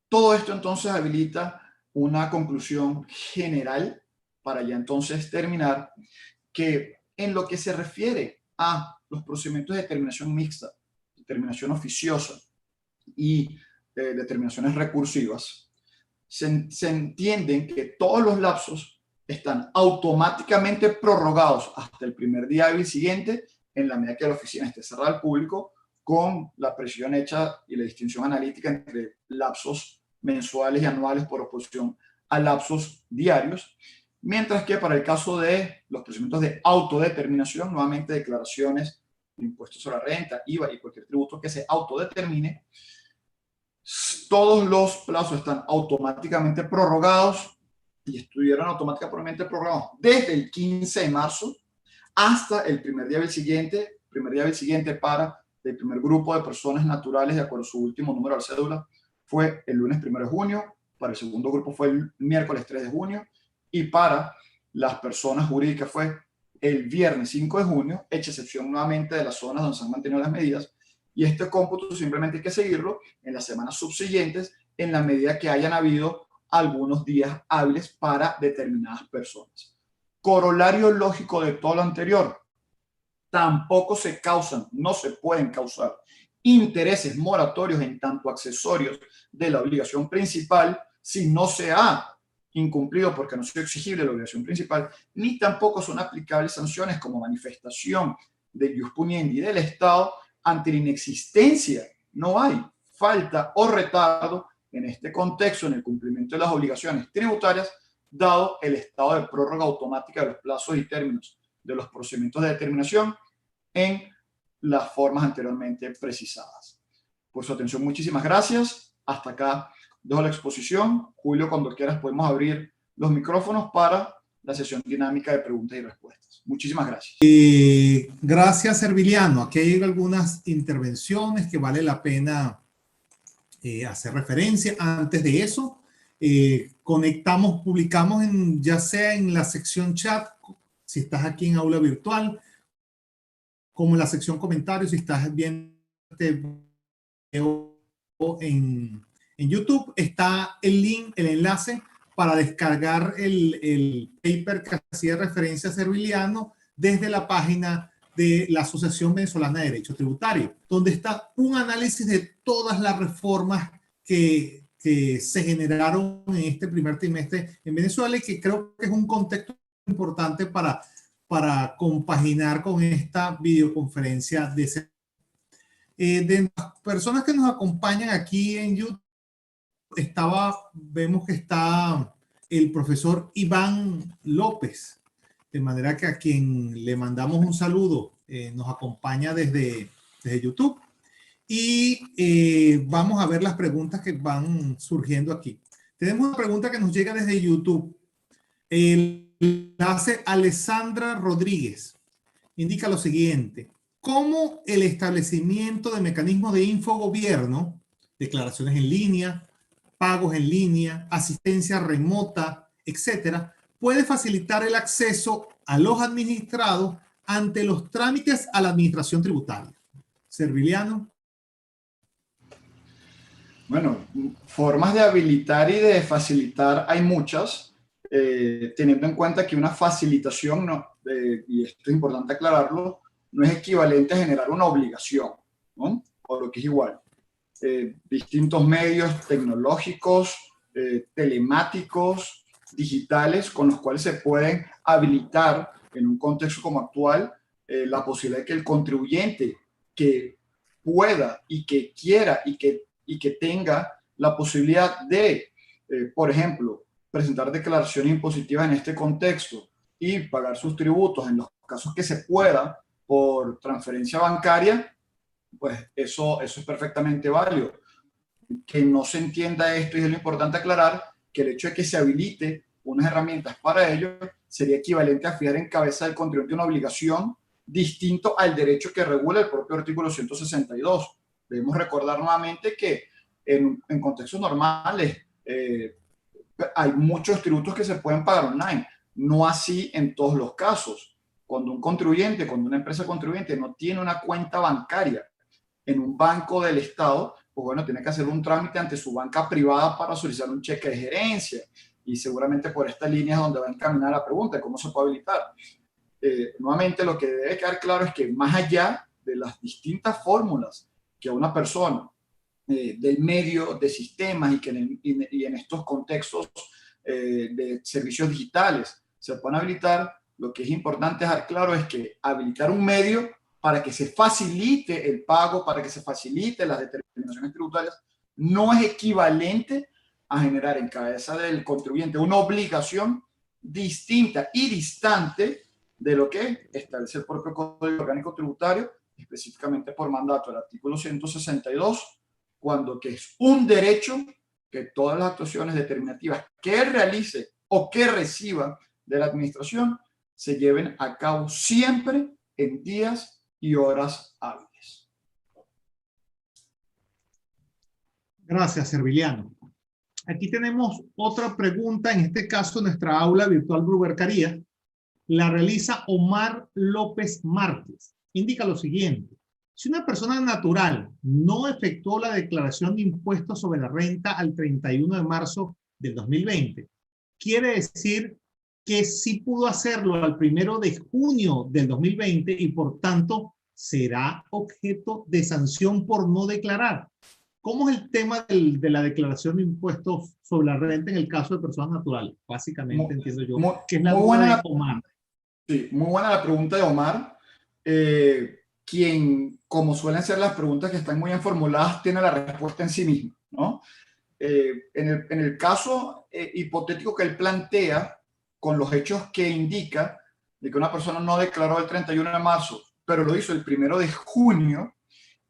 Todo esto entonces habilita una conclusión general para ya entonces terminar, que en lo que se refiere a los procedimientos de determinación mixta, determinación oficiosa y determinaciones recursivas, se entienden que todos los lapsos están automáticamente prorrogados hasta el primer día hábil siguiente, en la medida que la oficina esté cerrada al público, con la precisión hecha y la distinción analítica entre lapsos mensuales y anuales por oposición a lapsos diarios, mientras que para el caso de los procedimientos de autodeterminación, nuevamente declaraciones de impuestos sobre la renta, IVA y cualquier tributo que se autodetermine, todos los plazos están automáticamente prorrogados y estuvieron automáticamente prorrogados desde el 15 de marzo hasta el primer día del siguiente para el primer grupo de personas naturales, de acuerdo a su último número de cédula, fue el lunes 1 de junio, para el segundo grupo fue el miércoles 3 de junio, y para las personas jurídicas fue el viernes 5 de junio, hecha excepción nuevamente de las zonas donde se han mantenido las medidas, y este cómputo simplemente hay que seguirlo en las semanas subsiguientes en la medida que hayan habido algunos días hábiles para determinadas personas. Corolario lógico de todo lo anterior: tampoco se causan, no se pueden causar intereses moratorios en tanto accesorios de la obligación principal si no se ha incumplido porque no sea exigible la obligación principal, ni tampoco son aplicables sanciones como manifestación del ius puniendi del Estado ante la inexistencia, no hay falta o retardo en este contexto en el cumplimiento de las obligaciones tributarias, dado el estado de prórroga automática de los plazos y términos de los procedimientos de determinación en las formas anteriormente precisadas. Por su atención, muchísimas gracias. Hasta acá dejo la exposición. Julio, cuando quieras podemos abrir los micrófonos para la sesión dinámica de preguntas y respuestas. Muchísimas gracias. Gracias, Serviliano. Aquí hay algunas intervenciones que vale la pena hacer referencia. Antes de eso, publicamos ya sea en la sección chat, si estás aquí en aula virtual, como en la sección comentarios, si estás viendo este video en YouTube, está el link, el enlace para descargar el paper que hacía referencia a Serviliano desde la página de la Asociación Venezolana de Derecho Tributario, donde está un análisis de todas las reformas que se generaron en este primer trimestre en Venezuela y que creo que es un contexto importante para compaginar con esta videoconferencia de las personas que nos acompañan aquí en YouTube. Vemos que está el profesor Iván López, de manera que a quien le mandamos un saludo, nos acompaña desde YouTube. Y vamos a ver las preguntas que van surgiendo aquí. Tenemos una pregunta que nos llega desde YouTube. La hace Alessandra Rodríguez. Indica lo siguiente: ¿cómo el establecimiento de mecanismos de infogobierno, declaraciones en línea, pagos en línea, asistencia remota, etcétera, puede facilitar el acceso a los administrados ante los trámites a la administración tributaria? Serviliano. Bueno, formas de habilitar y de facilitar hay muchas, teniendo en cuenta que una facilitación, y esto es importante aclararlo, no es equivalente a generar una obligación, ¿no? O lo que es igual. Distintos medios tecnológicos, telemáticos, digitales, con los cuales se pueden habilitar en un contexto como actual la posibilidad de que el contribuyente que pueda y que quiera y que tenga la posibilidad de, por ejemplo, presentar declaraciones impositivas en este contexto y pagar sus tributos en los casos que se pueda por transferencia bancaria, pues eso es perfectamente válido. Que no se entienda esto, y es lo importante aclarar, que el hecho de que se habilite unas herramientas para ello sería equivalente a fijar en cabeza del contribuyente una obligación distinto al derecho que regula el propio artículo 162. Debemos recordar nuevamente que en contextos normales hay muchos tributos que se pueden pagar online, no así en todos los casos. Cuando una empresa contribuyente no tiene una cuenta bancaria en un banco del Estado, pues bueno, tiene que hacer un trámite ante su banca privada para solicitar un cheque de gerencia, y seguramente por esta línea es donde va a encaminar la pregunta de cómo se puede habilitar. Nuevamente, lo que debe quedar claro es que más allá de las distintas fórmulas que a una persona del medio, de sistemas y en estos contextos de servicios digitales se pueden habilitar, lo que es importante dejar claro es que habilitar un medio para que se facilite el pago, para que se facilite las determinaciones tributarias, no es equivalente a generar en cabeza del contribuyente una obligación distinta y distante de lo que establece el propio Código Orgánico Tributario, específicamente por mandato del artículo 162, cuando que es un derecho que todas las actuaciones determinativas que realice o que reciba de la administración se lleven a cabo siempre en días y horas hábiles. Gracias, Serviliano. Aquí tenemos otra pregunta, en este caso nuestra aula virtual Bruguercaría, la realiza Omar López Márquez. Indica lo siguiente: Si una persona natural no efectuó la declaración de impuestos sobre la renta al 31 de marzo del 2020, quiere decir que sí pudo hacerlo al 1 de junio del 2020 y por tanto será objeto de sanción por no declarar. ¿Cómo es el tema de la declaración de impuestos sobre la renta en el caso de personas naturales? Básicamente Muy, entiendo yo muy, que es la muy duda buena de la, Omar. sí, muy buena la pregunta de Omar. Quien, como suelen ser las preguntas que están muy bien formuladas, tiene la respuesta en sí mismo, ¿no? En el caso hipotético que él plantea, con los hechos que indica de que una persona no declaró el 31 de marzo, pero lo hizo el 1 de junio,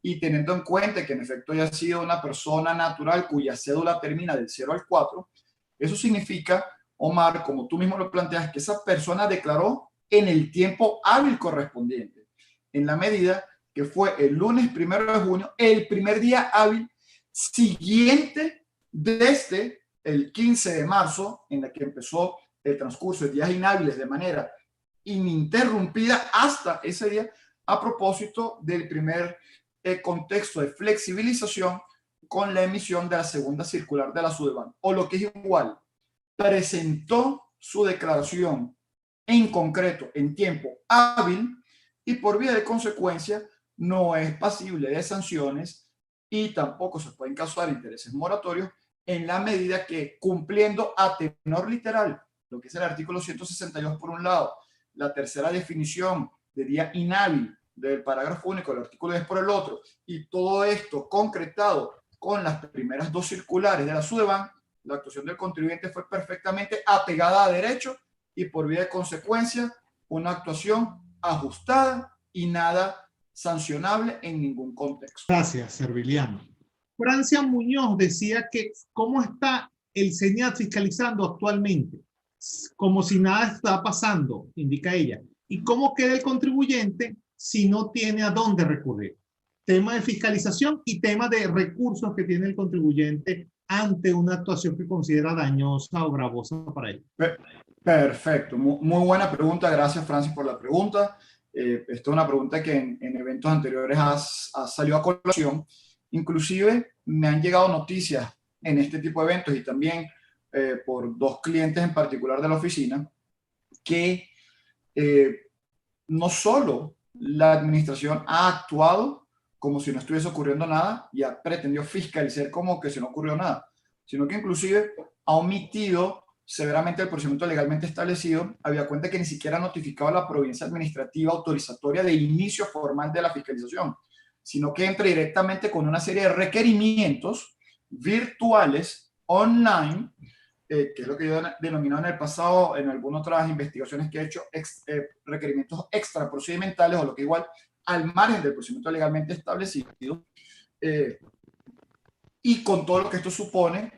y teniendo en cuenta que en efecto haya sido una persona natural cuya cédula termina del 0 al 4, eso significa, Omar, como tú mismo lo planteas, que esa persona declaró en el tiempo hábil correspondiente, en la medida que fue el lunes 1 de junio, el primer día hábil siguiente desde el 15 de marzo, en la que empezó el transcurso de días inhábiles de manera ininterrumpida hasta ese día, a propósito del primer contexto de flexibilización con la emisión de la segunda circular de la SUDEBAN. O lo que es igual, presentó su declaración en concreto en tiempo hábil y por vía de consecuencia no es pasible de sanciones y tampoco se pueden causar intereses moratorios en la medida que, cumpliendo a tenor literal lo que es el artículo 162 por un lado, la tercera definición de día inhábil del parágrafo único del artículo 10 por el otro, y todo esto concretado con las primeras dos circulares de la SUDEBAN, la actuación del contribuyente fue perfectamente apegada a derecho y por vía de consecuencia una actuación ajustada y nada sancionable en ningún contexto. Gracias, Serviliano. Francia Muñoz decía que cómo está el SENIAT fiscalizando actualmente, como si nada está pasando, indica ella, y cómo queda el contribuyente si no tiene a dónde recurrir. Tema de fiscalización y tema de recursos que tiene el contribuyente ante una actuación que considera dañosa o gravosa para él. Perfecto, muy buena pregunta, gracias Francis por la pregunta. Esta es una pregunta que en eventos anteriores ha salido a colación. Inclusive me han llegado noticias en este tipo de eventos y también por dos clientes en particular de la oficina que no solo la administración ha actuado como si no estuviese ocurriendo nada y ha pretendido fiscalizar como que si no ocurrió nada, sino que inclusive ha omitido severamente el procedimiento legalmente establecido, había cuenta que ni siquiera ha notificado a la provincia administrativa autorizatoria de inicio formal de la fiscalización, sino que entra directamente con una serie de requerimientos virtuales, online, que es lo que yo he denominado en el pasado, en algunas otras investigaciones que he hecho, requerimientos extra procedimentales o lo que igual al margen del procedimiento legalmente establecido, y con todo lo que esto supone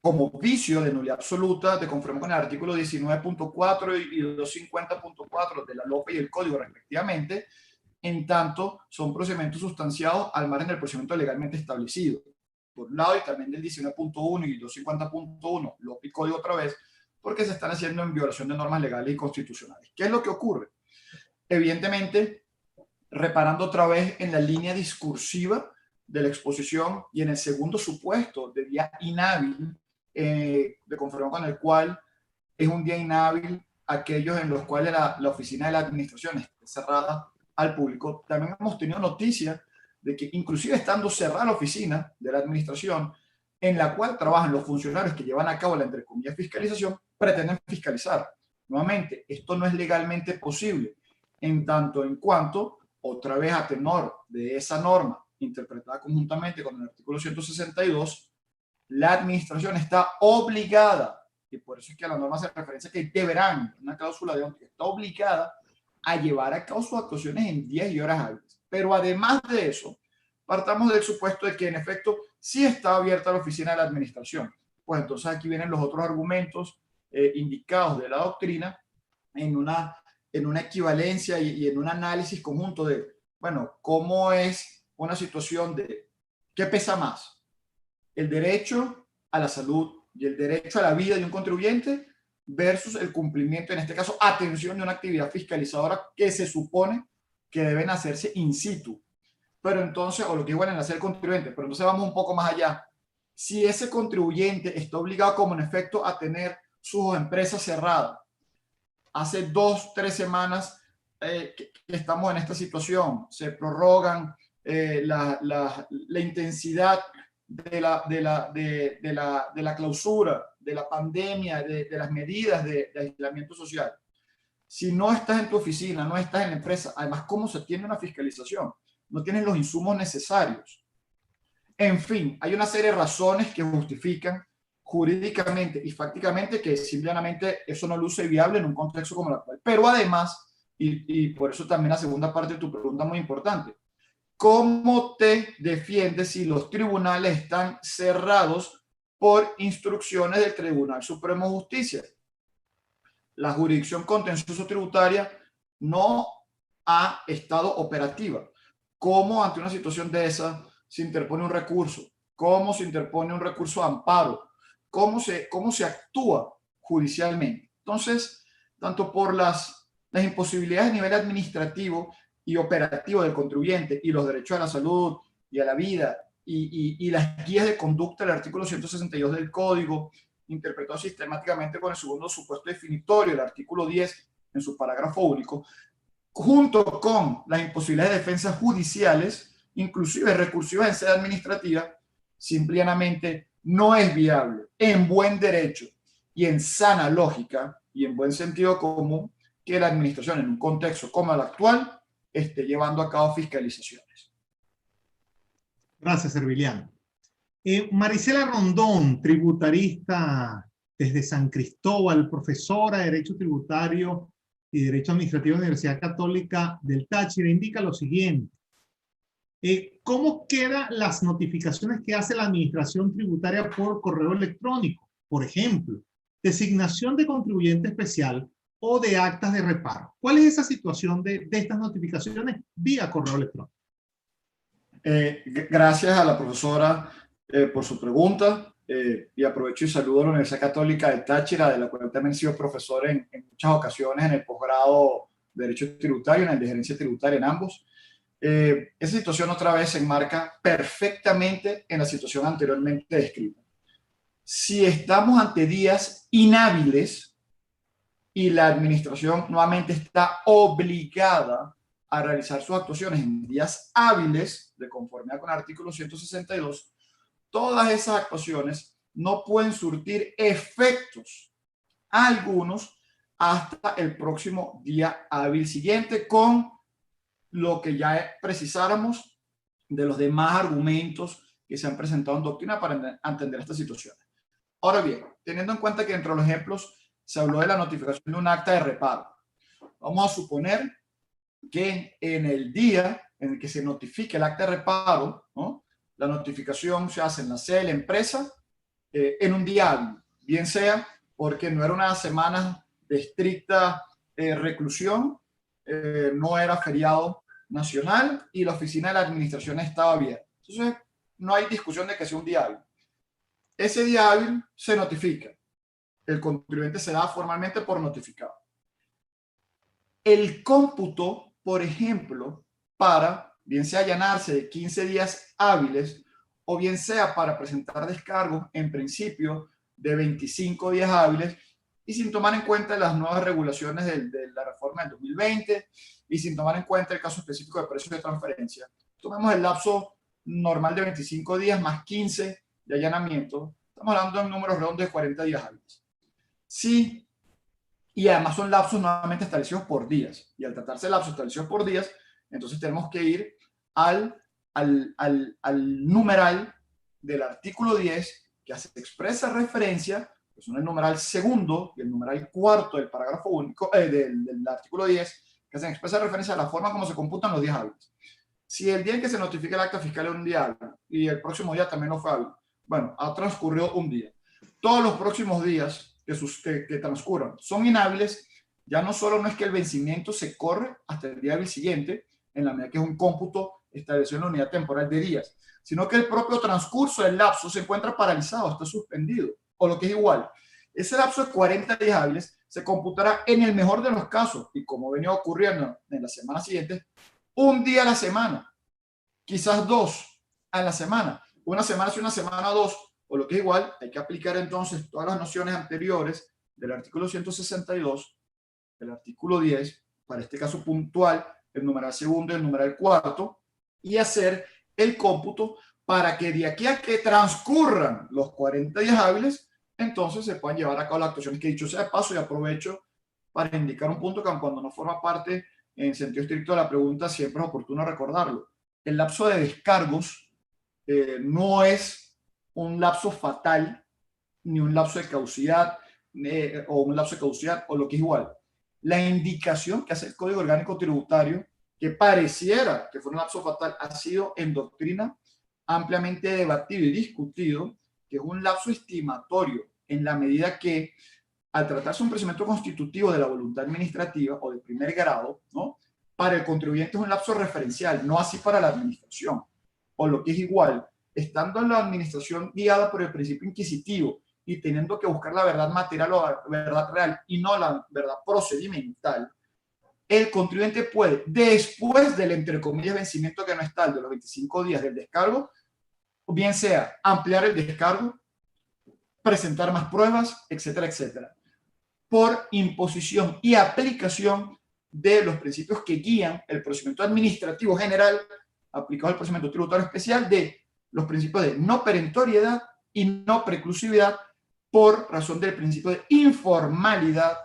como vicio de nulidad absoluta, de conforme con el artículo 19.4 y 250.4 de la LOPE y el Código respectivamente, en tanto son procedimientos sustanciados al margen del procedimiento legalmente establecido, por un lado, y también del 19.1 y 250.1, LOPE y Código otra vez, porque se están haciendo en violación de normas legales y constitucionales. ¿Qué es lo que ocurre? Evidentemente, reparando otra vez en la línea discursiva de la exposición y en el segundo supuesto de día inhábil, de conforme con el cual es un día inhábil aquellos en los cuales la oficina de la administración esté cerrada al público. También hemos tenido noticia de que inclusive estando cerrada la oficina de la administración en la cual trabajan los funcionarios que llevan a cabo la, entre comillas, fiscalización, pretenden fiscalizar. Nuevamente, esto no es legalmente posible, en tanto en cuanto, otra vez a tenor de esa norma interpretada conjuntamente con el artículo 162, la administración está obligada, y por eso es que a la norma se referencia que deberán, una cláusula de que está obligada a llevar a cabo sus actuaciones en días y horas hábiles. Pero además de eso, partamos del supuesto de que en efecto sí está abierta la oficina de la administración. Pues entonces aquí vienen los otros argumentos indicados de la doctrina en una equivalencia y en un análisis conjunto de, bueno, cómo es una situación de qué pesa más, el derecho a la salud y el derecho a la vida de un contribuyente versus el cumplimiento, en este caso, atención de una actividad fiscalizadora que se supone que deben hacerse in situ. pero entonces, o lo que igual en hacer el contribuyente, pero entonces vamos un poco más allá. Si ese contribuyente está obligado como en efecto a tener sus empresas cerradas, hace 2, 3 semanas que estamos en esta situación, se prorrogan la intensidad de la clausura, de la pandemia, de las medidas de aislamiento social. Si no estás en tu oficina, no estás en la empresa, además, ¿cómo se tiene una fiscalización? No tienes los insumos necesarios. En fin, hay una serie de razones que justifican jurídicamente y fácticamente que simplemente eso no luce viable en un contexto como el actual. Pero además, y por eso también la segunda parte de tu pregunta muy importante, ¿cómo te defiendes si los tribunales están cerrados por instrucciones del Tribunal Supremo de Justicia? La jurisdicción contencioso tributaria no ha estado operativa. ¿Cómo ante una situación de esa se interpone un recurso? ¿Cómo se interpone un recurso de amparo? ¿Cómo se actúa judicialmente? Entonces, tanto por las imposibilidades a nivel administrativo y operativo del contribuyente y los derechos a la salud y a la vida y las guías de conducta del artículo 162 del Código, interpretado sistemáticamente con el segundo supuesto definitorio, el artículo 10 en su parágrafo único, junto con las imposibilidades de defensas judiciales, inclusive recursivas en sede administrativa, simplemente no es viable en buen derecho y en sana lógica y en buen sentido común que la administración en un contexto como el actual esté llevando a cabo fiscalizaciones. Gracias, Serviliano. Marisela Rondón, tributarista desde San Cristóbal, profesora de Derecho Tributario y Derecho Administrativo de la Universidad Católica del Táchira, indica lo siguiente. ¿Cómo quedan las notificaciones que hace la Administración Tributaria por correo electrónico? Por ejemplo, designación de contribuyente especial o de actas de reparo. ¿Cuál es esa situación de estas notificaciones vía correo electrónico? Gracias a la profesora por su pregunta y aprovecho y saludo a la Universidad Católica de Táchira, de la cual también he sido profesor en muchas ocasiones en el posgrado de Derecho Tributario, en el de Gerencia Tributaria, en ambos. Esa situación otra vez se enmarca perfectamente en la situación anteriormente descrita. Si estamos ante días inhábiles y la administración nuevamente está obligada a realizar sus actuaciones en días hábiles, de conformidad con el artículo 162, todas esas actuaciones no pueden surtir efectos algunos hasta el próximo día hábil siguiente, con lo que ya precisáramos de los demás argumentos que se han presentado en doctrina para entender estas situaciones. Ahora bien, teniendo en cuenta que entre los ejemplos se habló de la notificación de un acta de reparo, vamos a suponer que en el día en el que se notifique el acta de reparo, ¿no?, la notificación se hace en la sede de la empresa en un día hábil, bien sea porque no era una semana de estricta reclusión, no era feriado nacional y la oficina de la administración estaba abierta. Entonces, no hay discusión de que sea un día hábil. Ese día hábil se notifica. El contribuyente se da formalmente por notificado. El cómputo, por ejemplo, para bien sea allanarse de 15 días hábiles o bien sea para presentar descargos en principio de 25 días hábiles y sin tomar en cuenta las nuevas regulaciones de la reforma del 2020 y sin tomar en cuenta el caso específico de precios de transferencia. Tomemos el lapso normal de 25 días más 15 de allanamiento. Estamos hablando de números redondos de 40 días hábiles. Sí, y además son lapsos nuevamente establecidos por días. Y al tratarse de lapsos establecidos por días, entonces tenemos que ir al numeral del artículo 10 que hace expresa referencia, que son el numeral segundo y el numeral cuarto del parágrafo único del artículo 10, que hacen expresa referencia a la forma como se computan los días hábiles. Si el día en que se notifica el acta fiscal es un día hábil y el próximo día también lo fue hábil, bueno, ha transcurrido un día. Todos los próximos días que transcurran son inhábiles, ya no solo no es que el vencimiento se corre hasta el día hábil siguiente, en la medida que es un cómputo establecido en la unidad temporal de días, sino que el propio transcurso del lapso se encuentra paralizado, está suspendido, o lo que es igual. Ese lapso de 40 días hábiles se computará en el mejor de los casos, y como venía ocurriendo en las semanas siguientes, un día a la semana, quizás 2 a la semana. Una semana sí, una semana 2, o lo que es igual, hay que aplicar entonces todas las nociones anteriores del artículo 162, del artículo 10, para este caso puntual, el numeral segundo y el numeral cuarto, y hacer el cómputo para que de aquí a que transcurran los 40 días hábiles, entonces se puedan llevar a cabo las actuaciones que he dicho sea de paso, y aprovecho para indicar un punto que cuando no forma parte en sentido estricto de la pregunta, siempre es oportuno recordarlo. El lapso de descargos no es un lapso fatal, ni un lapso de caducidad, o un lapso de caducidad, o lo que es igual. La indicación que hace el Código Orgánico Tributario, que pareciera que fue un lapso fatal, ha sido en doctrina ampliamente debatido y discutido, que es un lapso estimatorio, en la medida que, al tratarse de un procedimiento constitutivo de la voluntad administrativa o de primer grado, ¿no?, para el contribuyente es un lapso referencial, no así para la administración. O lo que es igual, estando en la administración guiada por el principio inquisitivo y teniendo que buscar la verdad material o la verdad real y no la verdad procedimental, el contribuyente puede, después del, entre comillas, vencimiento que no es tal, de los 25 días del descargo, bien sea ampliar el descargo, presentar más pruebas, etcétera, etcétera, por imposición y aplicación de los principios que guían el procedimiento administrativo general aplicado al procedimiento tributario especial, de los principios de no perentoriedad y no preclusividad, por razón del principio de informalidad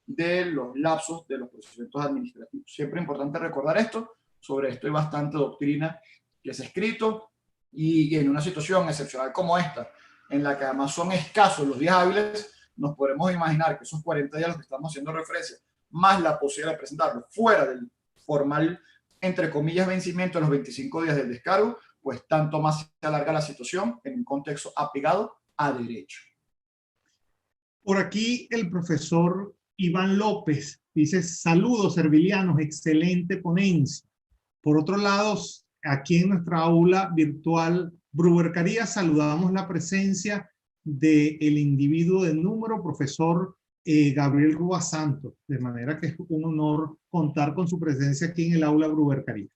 de los lapsos de los procedimientos administrativos. Siempre es importante recordar esto. Sobre esto hay bastante doctrina que se ha escrito, y en una situación excepcional como esta, en la que además son escasos los días hábiles, nos podemos imaginar que esos 40 días a los que estamos haciendo referencia, más la posibilidad de presentarlo fuera del formal, entre comillas, vencimiento de los 25 días del descargo, pues tanto más se alarga la situación en un contexto apegado a derecho. Por aquí el profesor Iván López dice: saludos servilianos, excelente ponencia. Por otro lado, aquí en nuestra aula virtual Bruber Carías saludamos la presencia del individuo de número, profesor Gabriel Rúa Santos, de manera que es un honor contar con su presencia aquí en el aula Bruber Carías.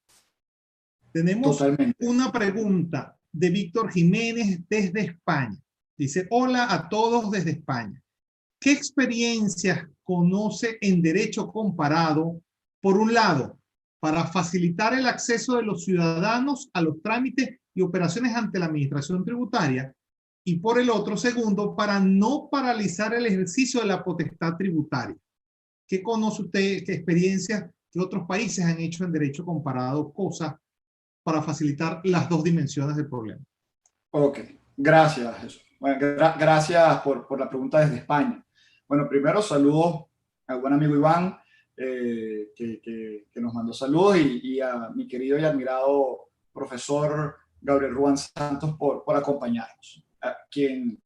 Tenemos una pregunta de Víctor Jiménez desde España. Dice: hola a todos desde España. ¿Qué experiencias conoce en derecho comparado, por un lado, para facilitar el acceso de los ciudadanos a los trámites y operaciones ante la administración tributaria, y por el otro, segundo, para no paralizar el ejercicio de la potestad tributaria? ¿Qué conoce usted, qué experiencias que otros países han hecho en derecho comparado, cosas para facilitar las dos dimensiones del problema? Ok, gracias, Jesús. Bueno, gracias por la pregunta desde España. Bueno, primero saludos al buen amigo Iván, que nos mandó saludos, y a mi querido y admirado profesor Gabriel Ruán Santos por acompañarnos, quien,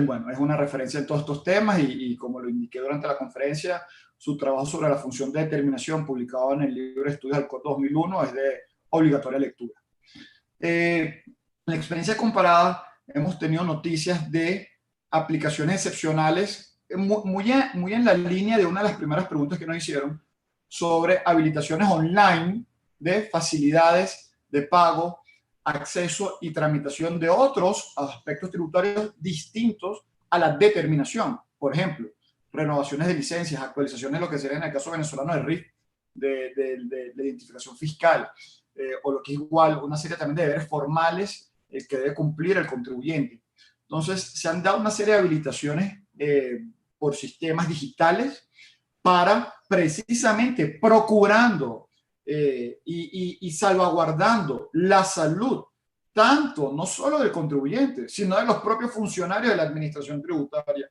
bueno, es una referencia en todos estos temas, y como lo indiqué durante la conferencia, su trabajo sobre la función de determinación, publicado en el libro Estudios del Código 2001, es de obligatoria lectura. En la experiencia comparada hemos tenido noticias de aplicaciones excepcionales, muy en la línea de una de las primeras preguntas que nos hicieron, sobre habilitaciones online de facilidades de pago, acceso y tramitación de otros aspectos tributarios distintos a la determinación. Por ejemplo, renovaciones de licencias, actualizaciones de lo que sería en el caso venezolano de RIF, de identificación fiscal, o lo que es igual, una serie también de deberes formales que debe cumplir el contribuyente. Entonces, se han dado una serie de habilitaciones por sistemas digitales para, precisamente, procurando y salvaguardando la salud, tanto no solo del contribuyente, sino de los propios funcionarios de la administración tributaria,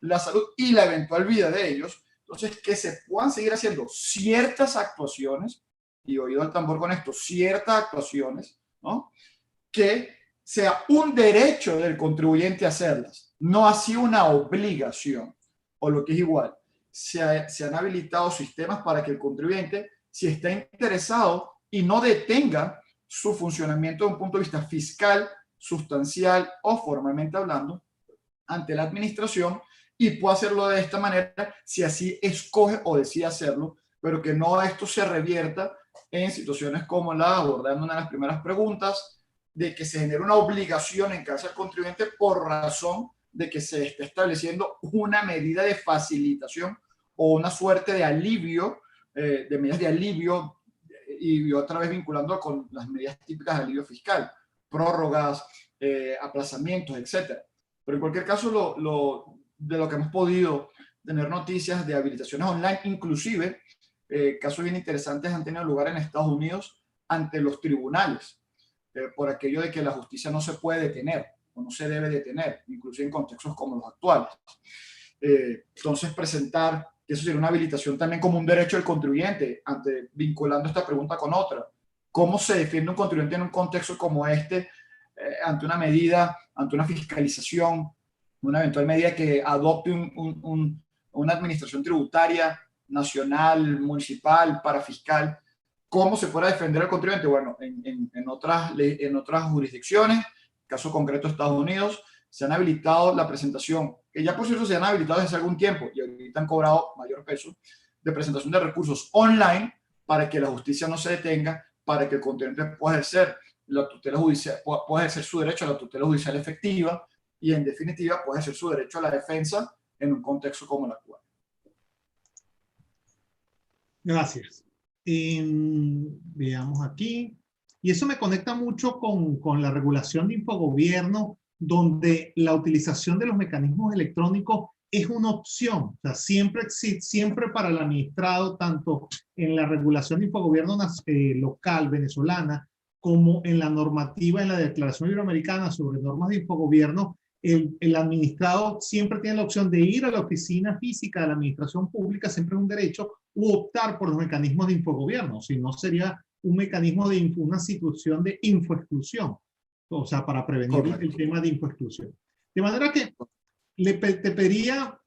la salud y la eventual vida de ellos. Entonces, que se puedan seguir haciendo ciertas actuaciones, y oído al tambor con esto, ciertas actuaciones, ¿no?, que sea un derecho del contribuyente hacerlas, no así una obligación. O lo que es igual, se han habilitado sistemas para que el contribuyente, si está interesado y no detenga su funcionamiento desde un punto de vista fiscal, sustancial o formalmente hablando, ante la administración, y pueda hacerlo de esta manera si así escoge o decide hacerlo, pero que no esto se revierta en situaciones como la abordando una de las primeras preguntas, de que se genere una obligación en casa del contribuyente por razón de que se esté estableciendo una medida de facilitación o una suerte de alivio, de medidas de alivio, y otra vez vinculando con las medidas típicas de alivio fiscal, prórrogas, aplazamientos, etcétera. Pero en cualquier caso, de lo que hemos podido tener noticias de habilitaciones online, inclusive casos bien interesantes han tenido lugar en Estados Unidos ante los tribunales, por aquello de que la justicia no se puede detener o no se debe detener, inclusive en contextos como los actuales. Entonces, presentar que eso sería una habilitación también como un derecho del contribuyente, vinculando esta pregunta con otra. ¿Cómo se defiende un contribuyente en un contexto como este, ante una medida, ante una fiscalización, una eventual medida que adopte una administración tributaria nacional, municipal, parafiscal? ¿Cómo se puede defender al contribuyente? Bueno, en otras jurisdicciones, caso concreto Estados Unidos, se han habilitado la presentación, que ya por cierto se han habilitado desde hace algún tiempo y ahorita han cobrado mayor peso, de presentación de recursos online para que la justicia no se detenga, para que el contribuyente pueda ejercer la tutela judicial, pueda ejercer su derecho a la tutela judicial efectiva y en definitiva pueda ejercer su derecho a la defensa en un contexto como el actual. Gracias. Veamos aquí. Y eso me conecta mucho con la regulación de infogobierno, donde la utilización de los mecanismos electrónicos es una opción. O sea, siempre para el administrado, tanto en la regulación de infogobierno local venezolana, como en la normativa, en la Declaración Iberoamericana sobre normas de infogobierno, el administrado siempre tiene la opción de ir a la oficina física de la administración pública, siempre es un derecho, u optar por los mecanismos de infogobierno. Si no, sería un mecanismo de una situación de infoexclusión, o sea, para prevenir el tema de infoexclusión. De manera que te pediría,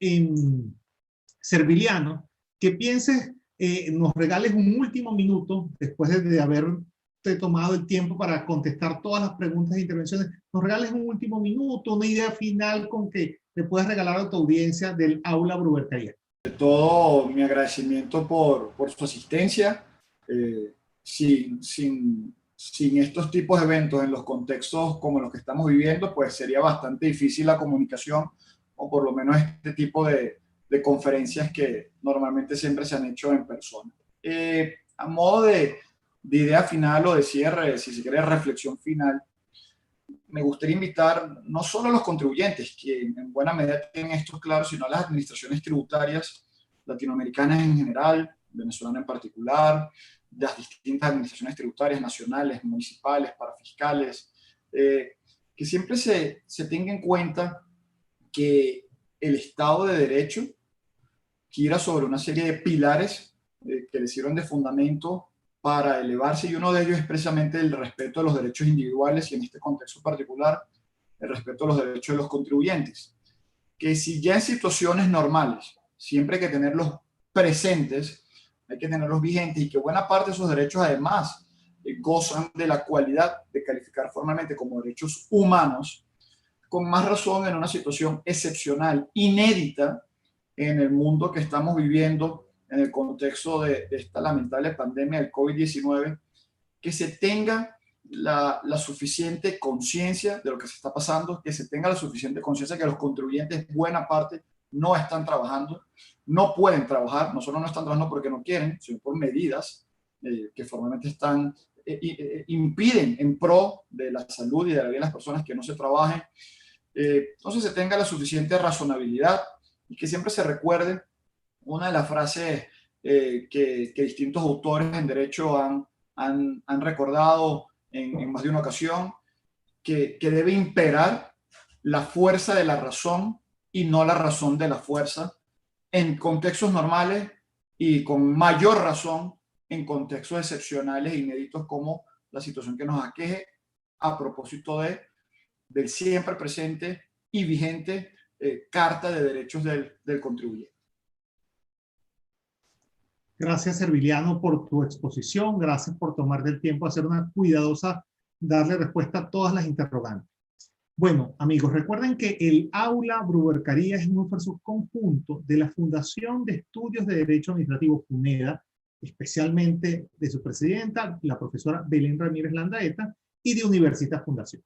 Serviliano, que pienses, nos regales un último minuto, después de haberte tomado el tiempo para contestar todas las preguntas e intervenciones, nos regales un último minuto, una idea final con que le puedas regalar a tu audiencia del Aula Bruber Carías. De todo mi agradecimiento por su asistencia. Sin estos tipos de eventos en los contextos como los que estamos viviendo, pues sería bastante difícil la comunicación, o por lo menos este tipo de conferencias que normalmente siempre se han hecho en persona. A modo de idea final o de cierre, si se quiere reflexión final, me gustaría invitar no solo a los contribuyentes, que en buena medida tienen esto claro, sino a las administraciones tributarias latinoamericanas en general, venezolana en particular, de las distintas administraciones tributarias nacionales, municipales, parafiscales, que siempre se tenga en cuenta que el Estado de Derecho gira sobre una serie de pilares que le sirven de fundamento para elevarse, y uno de ellos es precisamente el respeto de los derechos individuales, y en este contexto particular, el respeto a los derechos de los contribuyentes. Que si ya en situaciones normales, siempre hay que tenerlos presentes, hay que tenerlos vigentes, y que buena parte de esos derechos además gozan de la cualidad de calificar formalmente como derechos humanos, con más razón en una situación excepcional, inédita en el mundo que estamos viviendo, en el contexto de esta lamentable pandemia del COVID-19, que se tenga la suficiente conciencia de lo que se está pasando, que se tenga la suficiente conciencia que los contribuyentes, buena parte, no están trabajando, no pueden trabajar, no solo no están trabajando porque no quieren, sino por medidas que formalmente impiden en pro de la salud y de la vida de las personas que no se trabajen. Entonces se tenga la suficiente razonabilidad, y que siempre se recuerde una de las frases que distintos autores en derecho han recordado en más de una ocasión, que debe imperar la fuerza de la razón y no la razón de la fuerza en contextos normales, y con mayor razón en contextos excepcionales e inéditos como la situación que nos aqueje, a propósito del siempre presente y vigente Carta de Derechos del Contribuyente. Gracias, Serviliano, por tu exposición. Gracias por tomarte el tiempo a hacer una cuidadosa, darle respuesta a todas las interrogantes. Bueno, amigos, recuerden que el Aula Bruber Carías es un esfuerzo conjunto de la Fundación de Estudios de Derecho Administrativo, FUNEDA, especialmente de su presidenta, la profesora Belén Ramírez Landaeta, y de Universitas Fundación.